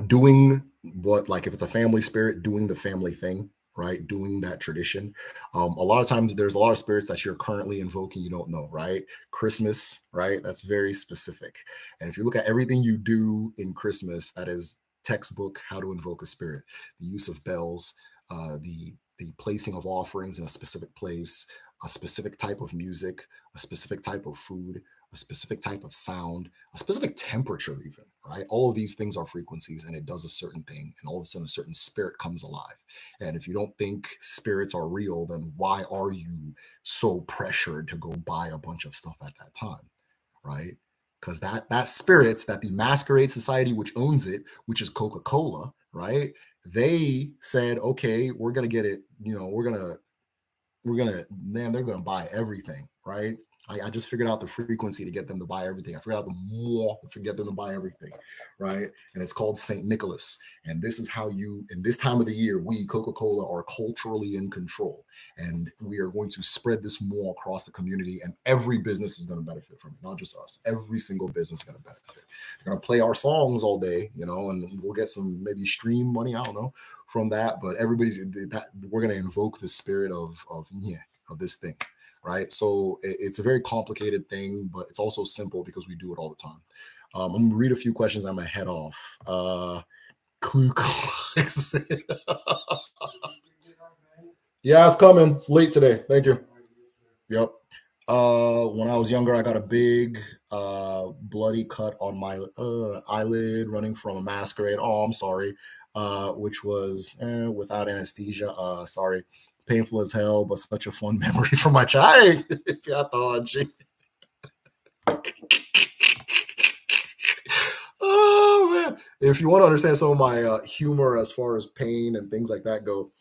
doing what, like, if it's a family spirit, doing the family thing, right? Doing that tradition. A lot of times there's a lot of spirits that you're currently invoking you don't know, right? Christmas, right? That's very specific. And if you look at everything you do in Christmas, that is textbook how to invoke a spirit. The use of bells, the placing of offerings in a specific place, a specific type of music, a specific type of food, a specific type of sound, a specific temperature, even, right? All of these things are frequencies, and it does a certain thing, and all of a sudden a certain spirit comes alive. And if you don't think spirits are real, then why are you so pressured to go buy a bunch of stuff at that time, right? Because that spirit, that the Masquerade Society, which owns it, which is Coca-Cola, right? They said, okay, we're gonna get it, man, they're gonna buy everything, right? I just figured out the frequency to get them to buy everything. I figured out the more to get them to buy everything, right? And it's called St. Nicholas. And this is how you, in this time of the year, we, Coca Cola, are culturally in control. And we are going to spread this more across the community, and every business is going to benefit from it, not just us. Every single business is going to benefit. They're going to play our songs all day, and we'll get some maybe stream money. I don't know from that, but we're going to invoke the spirit of this thing, right? So it's a very complicated thing, but it's also simple because we do it all the time. I'm gonna read a few questions. I'm gonna head off. Clue Klux. Yeah, it's coming. It's late today. Thank you. Yep. When I was younger, I got a big bloody cut on my eyelid running from a masquerade. Oh, I'm sorry. Which was without anesthesia. Sorry. Painful as hell, but such a fun memory from my child. Oh man! If you want to understand some of my humor as far as pain and things like that go,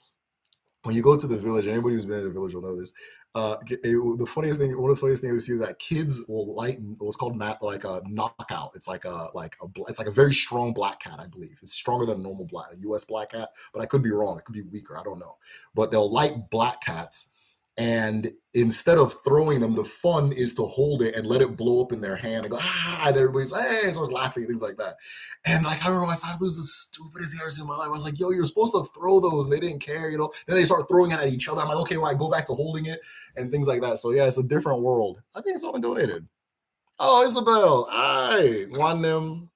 when you go to the village, anybody who's been in the village will know this. The funniest thing, one of the funniest things we see is that kids will lighten what's called like a knockout. It's it's like a very strong black cat, I believe. It's stronger than a normal a U.S. black cat, but I could be wrong. It could be weaker. I don't know. But they'll light black cats, and instead of throwing them, the fun is to hold it and let it blow up in their hand and go and everybody's like, hey, starts laughing and things like that. And like I remember I saw those the stupidest thing I've ever seen in my life. I was like, yo, you're supposed to throw those, and they didn't care. Then they start throwing it at each other. I'm like, okay, well, I go back to holding it and things like that. So yeah, it's a different world. I think someone donated. Oh, Isabel. Hi. One them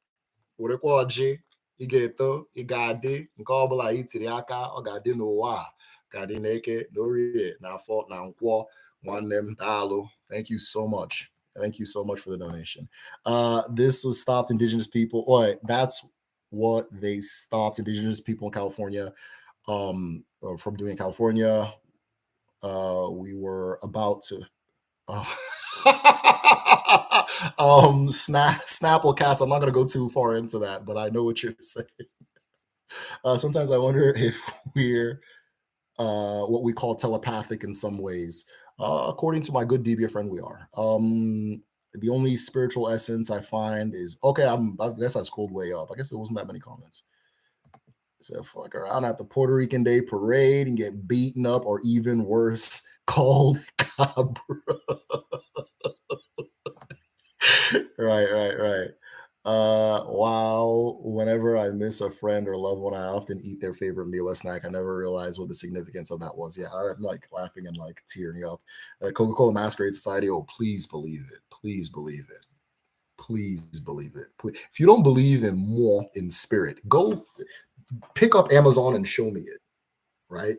Urekwaji, Igeto, Igadi, Nkobala Itiriaka, Ogadi Nowa, Gadi Neke, Nori, Nafo, Nankwo, One them Dalo. Thank you so much. Thank you so much for the donation. This was stopped indigenous people. That's what they stopped indigenous people in California from doing in California. We were about to uh, Snapple cats. I'm not gonna go too far into that, but I know what you're saying. Sometimes I wonder if we're what we call telepathic in some ways. According to my good DBA friend, we are. The only spiritual essence I find is okay. I guess I scrolled way up. I guess there wasn't that many comments. So fuck around at the Puerto Rican Day Parade and get beaten up, or even worse, called cabra. Right. Wow. Whenever I miss a friend or loved one, I often eat their favorite meal or snack. I never realized what the significance of that was. Yeah, I'm like laughing and like tearing up. Coca-Cola Masquerade Society. Oh, please believe it. Please believe it. Please believe it. Please. If you don't believe in more in spirit, go pick up Amazon and show me it. Right?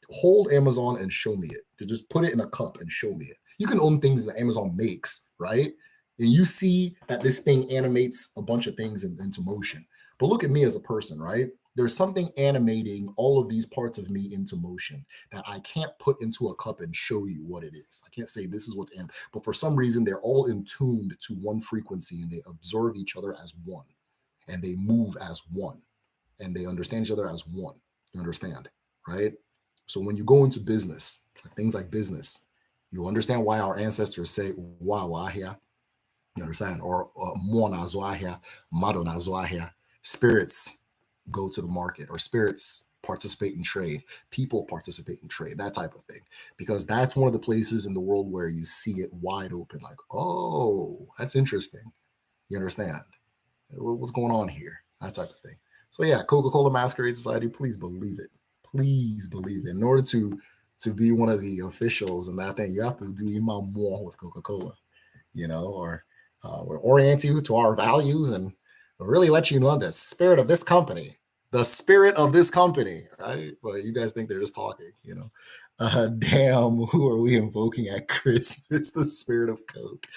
Hold Amazon and show me it. To just put it in a cup and show me it. You can own things that Amazon makes, right? And you see that this thing animates a bunch of things into motion. But look at me as a person, right? There's something animating all of these parts of me into motion that I can't put into a cup and show you what it is. I can't say this is what's in, but for some reason, they're all in tuned to one frequency and they observe each other as one and they move as one and they understand each other as one. You understand, right? So when you go into business, things like business, you'll understand why our ancestors say "wa here." You understand? Or "mo na here," "mado na here." Spirits go to the market, or spirits participate in trade. People participate in trade, that type of thing, because that's one of the places in the world where you see it wide open. Like, oh, that's interesting. You understand? What's going on here? That type of thing. So yeah, Coca-Cola Masquerade Society, please believe it. Please believe it. In order to be one of the officials and that thing, you have to do even more with Coca-Cola, or we're orient you to our values and really let you know the spirit of this company. The spirit of this company, right? Well, you guys think they're just talking. Damn, who are we invoking at Christmas? The spirit of Coke.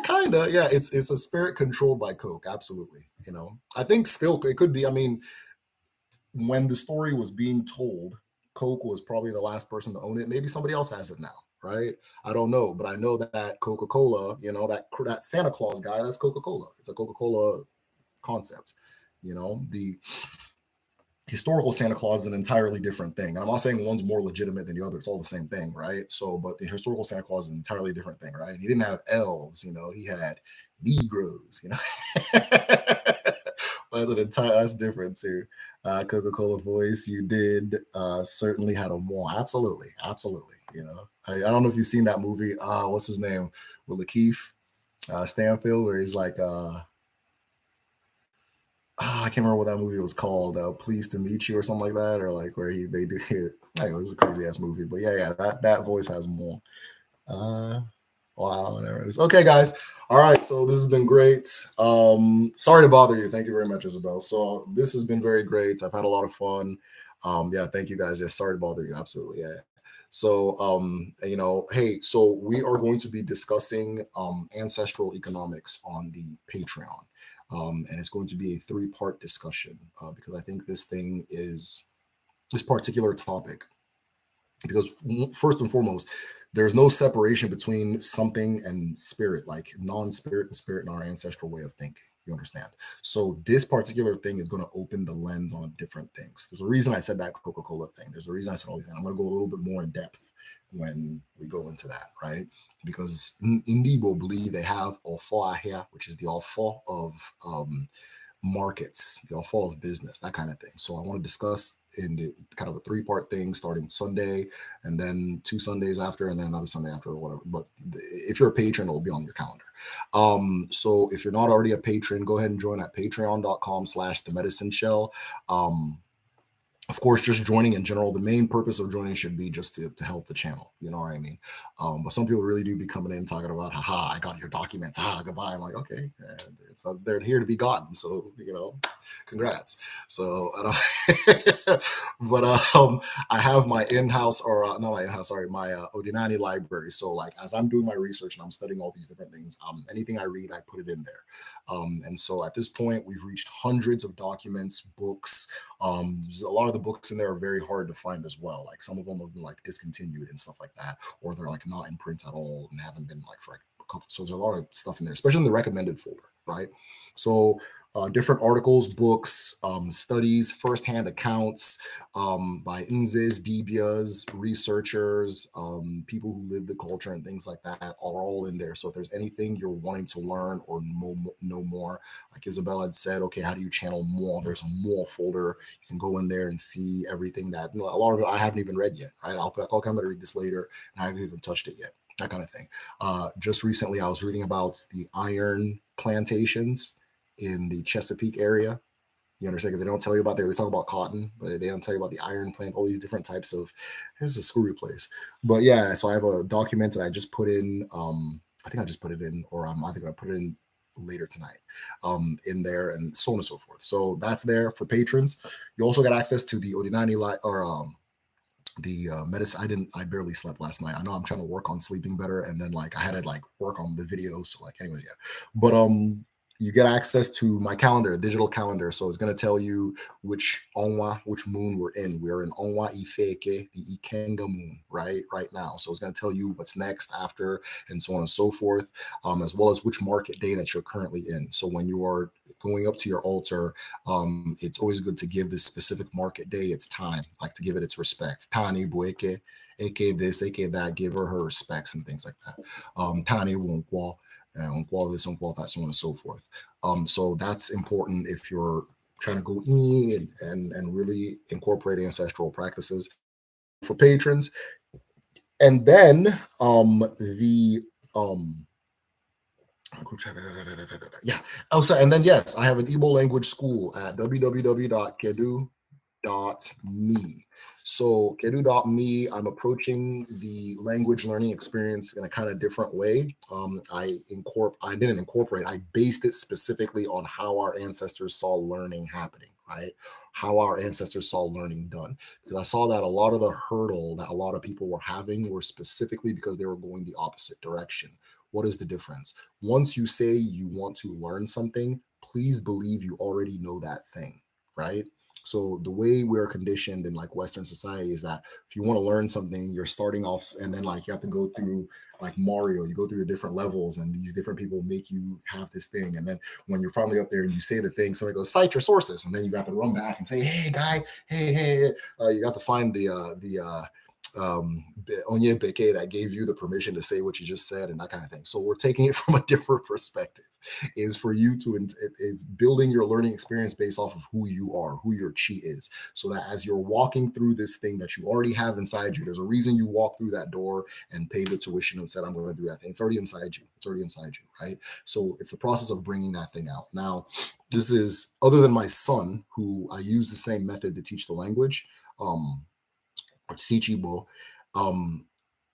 Kinda, yeah. It's a spirit controlled by Coke, absolutely. I think still it could be. I mean, when the story was being told, Coke was probably the last person to own it. Maybe somebody else has it now, right? I don't know, but I know that Coca-Cola, that Santa Claus guy, that's Coca-Cola. It's a Coca-Cola concept. The Historical Santa Claus is an entirely different thing. And I'm not saying one's more legitimate than the other. It's all the same thing, right? So, but the historical Santa Claus is an entirely different thing, right? He didn't have elves, he had Negroes. That's that's different too. Coca-Cola voice, you did certainly had a more. Absolutely, absolutely. I don't know if you've seen that movie. What's his name? With Lakeith Stanfield, where he's like, I can't remember what that movie was called. Pleased to Meet You or something like that, or like where they do it. Anyway, it's a crazy ass movie, but yeah, that voice has more. Uh, wow, whatever. Okay, guys. All right, so this has been great. Sorry to bother you. Thank you very much, Isabel. So this has been very great. I've had a lot of fun. Yeah, thank you guys. Yeah, sorry to bother you. Absolutely, yeah. So, hey, so we are going to be discussing ancestral economics on the Patreon. And it's going to be a three-part discussion because I think this particular topic, because first and foremost, there's no separation between something and spirit, like non-spirit and spirit in our ancestral way of thinking. You understand? So this particular thing is going to open the lens on different things. There's a reason I said that Coca-Cola thing. There's a reason I said all these things. I'm going to go a little bit more in depth when we go into that, right? Because in Igbo believe they have ofo ahia, which is the ofo of markets, the fall of business, that kind of thing. So I want to discuss in the kind of a three-part thing starting Sunday and then 2 Sundays after and then another Sunday after or whatever. But if you're a patron, it'll be on your calendar. So if you're not already a patron, go ahead and join at patreon.com/the medicine shell. Of course, just joining in general, the main purpose of joining should be just to help the channel. You know what I mean? But some people really do be coming in talking about, haha, I got your documents. Goodbye. I'm like, okay, it's not, they're here to be gotten. So, congrats. So, but I have my in-house or not my in-house, sorry, my Odinani library. So like, as I'm doing my research and I'm studying all these different things, anything I read, I put it in there. And so at this point, we've reached hundreds of documents, books, a lot of the books in there are very hard to find as well. Like some of them have been like discontinued and stuff like that, or they're like not in print at all and haven't been like for like a couple. So there's a lot of stuff in there, especially in the recommended folder, right? So different articles, books, studies, firsthand accounts by Nzes, Dibias, researchers, people who live the culture and things like that are all in there. So if there's anything you're wanting to learn or know more, like Isabel had said, okay, how do you channel more? There's a more folder. You can go in there and see everything that a lot of it I haven't even read yet, right? I'll come to read this later and I haven't even touched it yet, that kind of thing. Just recently, I was reading about the iron plantations in the Chesapeake area. You understand? Because they don't tell you about, they always talk about cotton, but they don't tell you about the iron plant, all these different types of, this is a screwy place. But yeah, so I have a document that I just put in, I think I just put it in, or I'm either going to put it in later tonight in there and so on and so forth. So that's there for patrons. You also got access to the Odinani or the medicine. I barely slept last night. I know I'm trying to work on sleeping better, and then like I had to like work on the videos. So like, anyways, yeah. But you get access to my calendar, digital calendar. So it's going to tell you which moon we're in. We're in Onwa Ifeke, the Ikenga moon, right now. So it's going to tell you what's next after and so on and so forth, as well as which market day that you're currently in. So when you are going up to your altar, it's always good to give this specific market day its time, like to give it its respect. Tani bueke, aka this, aka that, give her respects and things like that. Tani wonkwa, this, that, so on and so forth. So that's important if you're trying to go in and really incorporate ancestral practices for patrons. And then the yeah. Oh, so and then yes, I have an Igbo language school at www.kedu.me. So kedu.me, I'm approaching the language learning experience in a kind of different way. I didn't incorporate, I based it specifically on how our ancestors saw learning happening, right? How our ancestors saw learning done. Because I saw that a lot of the hurdle that a lot of people were having were specifically because they were going the opposite direction. What is the difference? Once you say you want to learn something, please believe you already know that thing, right? So the way we're conditioned in like Western society is that if you want to learn something, you're starting off, and then like you have to go through like Mario, you go through the different levels, and these different people make you have this thing. And then when you're finally up there and you say the thing, somebody goes, cite your sources, and then you got to run back and say, hey guy, hey. You got to find Onye Beke that gave you the permission to say what you just said and that kind of thing. So we're taking it from a different perspective. Is for you to is building your learning experience based off of who you are, who your chi is, so that as you're walking through this thing that you already have inside you, there's a reason you walk through that door and paid the tuition and said, I'm going to do that thing. It's already inside you. It's already inside you, right? So it's the process of bringing that thing out. Now, this is other than my son, who I use the same method to teach the language. Or teach Igbo. Um,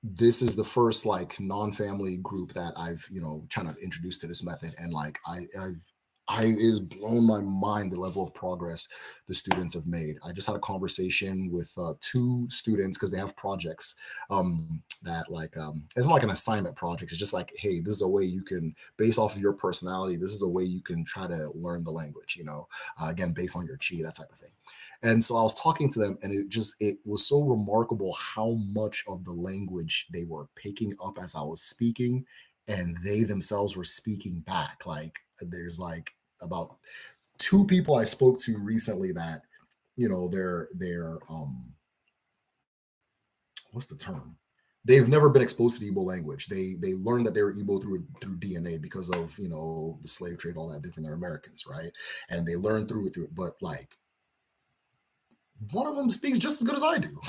this is the first like non-family group that I've kind of introduced to this method, and like I is blown my mind the level of progress the students have made. I just had a conversation with two students because they have projects that like it's not like an assignment project. It's just like, hey, this is a way you can, based off of your personality, this is a way you can try to learn the language. Again, based on your chi, that type of thing. And so I was talking to them, and it was so remarkable how much of the language they were picking up as I was speaking, and they themselves were speaking back. Like there's like about two people I spoke to recently that, they're what's the term? They've never been exposed to the Igbo language. They learned that they were Igbo through DNA because of the slave trade, all that different. They're Americans, right? And they learned through it. But like one of them speaks just as good as I do.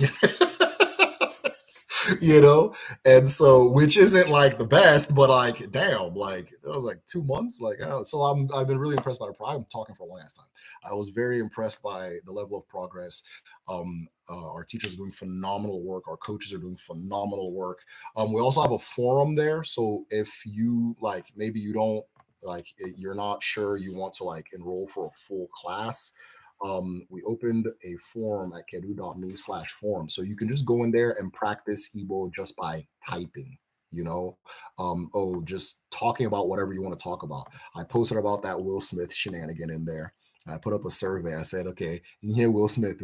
And so which isn't like the best, but like damn, like that was like 2 months, like so I've been really impressed by the I'm talking for a long ass time. I was very impressed by the level of progress. Our teachers are doing phenomenal work, our coaches are doing phenomenal work. We also have a forum there, so if you like maybe you don't like you're not sure you want to like enroll for a full class, we opened a forum at kedu.me/forum. So you can just go in there and practice Igbo just by typing, just talking about whatever you want to talk about. I posted about that Will Smith shenanigan in there. I put up a survey. I said, okay, in here, Will Smith,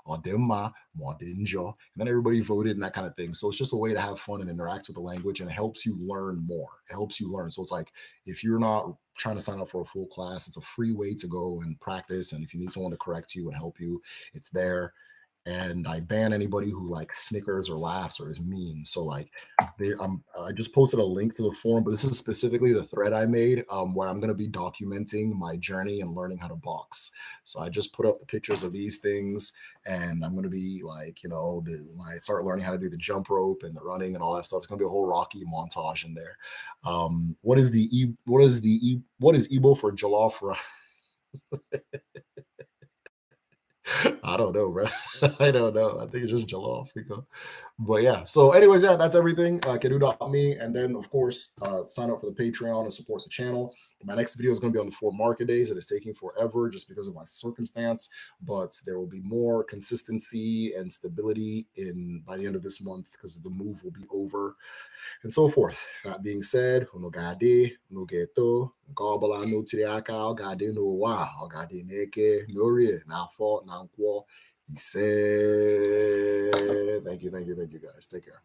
or Demma, and then everybody voted and that kind of thing. So it's just a way to have fun and interact with the language, and it helps you learn more. It helps you learn. So it's like if you're not trying to sign up for a full class, it's a free way to go and practice. And if you need someone to correct you and help you, it's there. And I ban anybody who like snickers or laughs or is mean. So like, I just posted a link to the forum, but this is specifically the thread I made where I'm going to be documenting my journey and learning how to box. So I just put up the pictures of these things, and I'm going to be like, when I start learning how to do the jump rope and the running and all that stuff, it's going to be a whole Rocky montage in there. What is Igbo for jollof? I don't know, bro. I don't know. I think it's just jollof. But yeah. So, anyways, yeah, that's everything. Kedu.me. And then, of course, sign up for the Patreon and support the channel. My next video is going to be on the 4 market days. It is taking forever just because of my circumstance, but there will be more consistency and stability in by the end of this month because the move will be over and so forth. That being said, unogade, unogeto, nkobala no tiriaka, ogade no wa, ogade neke, norie, nafo, nankwo. He said, thank you, guys. Take care.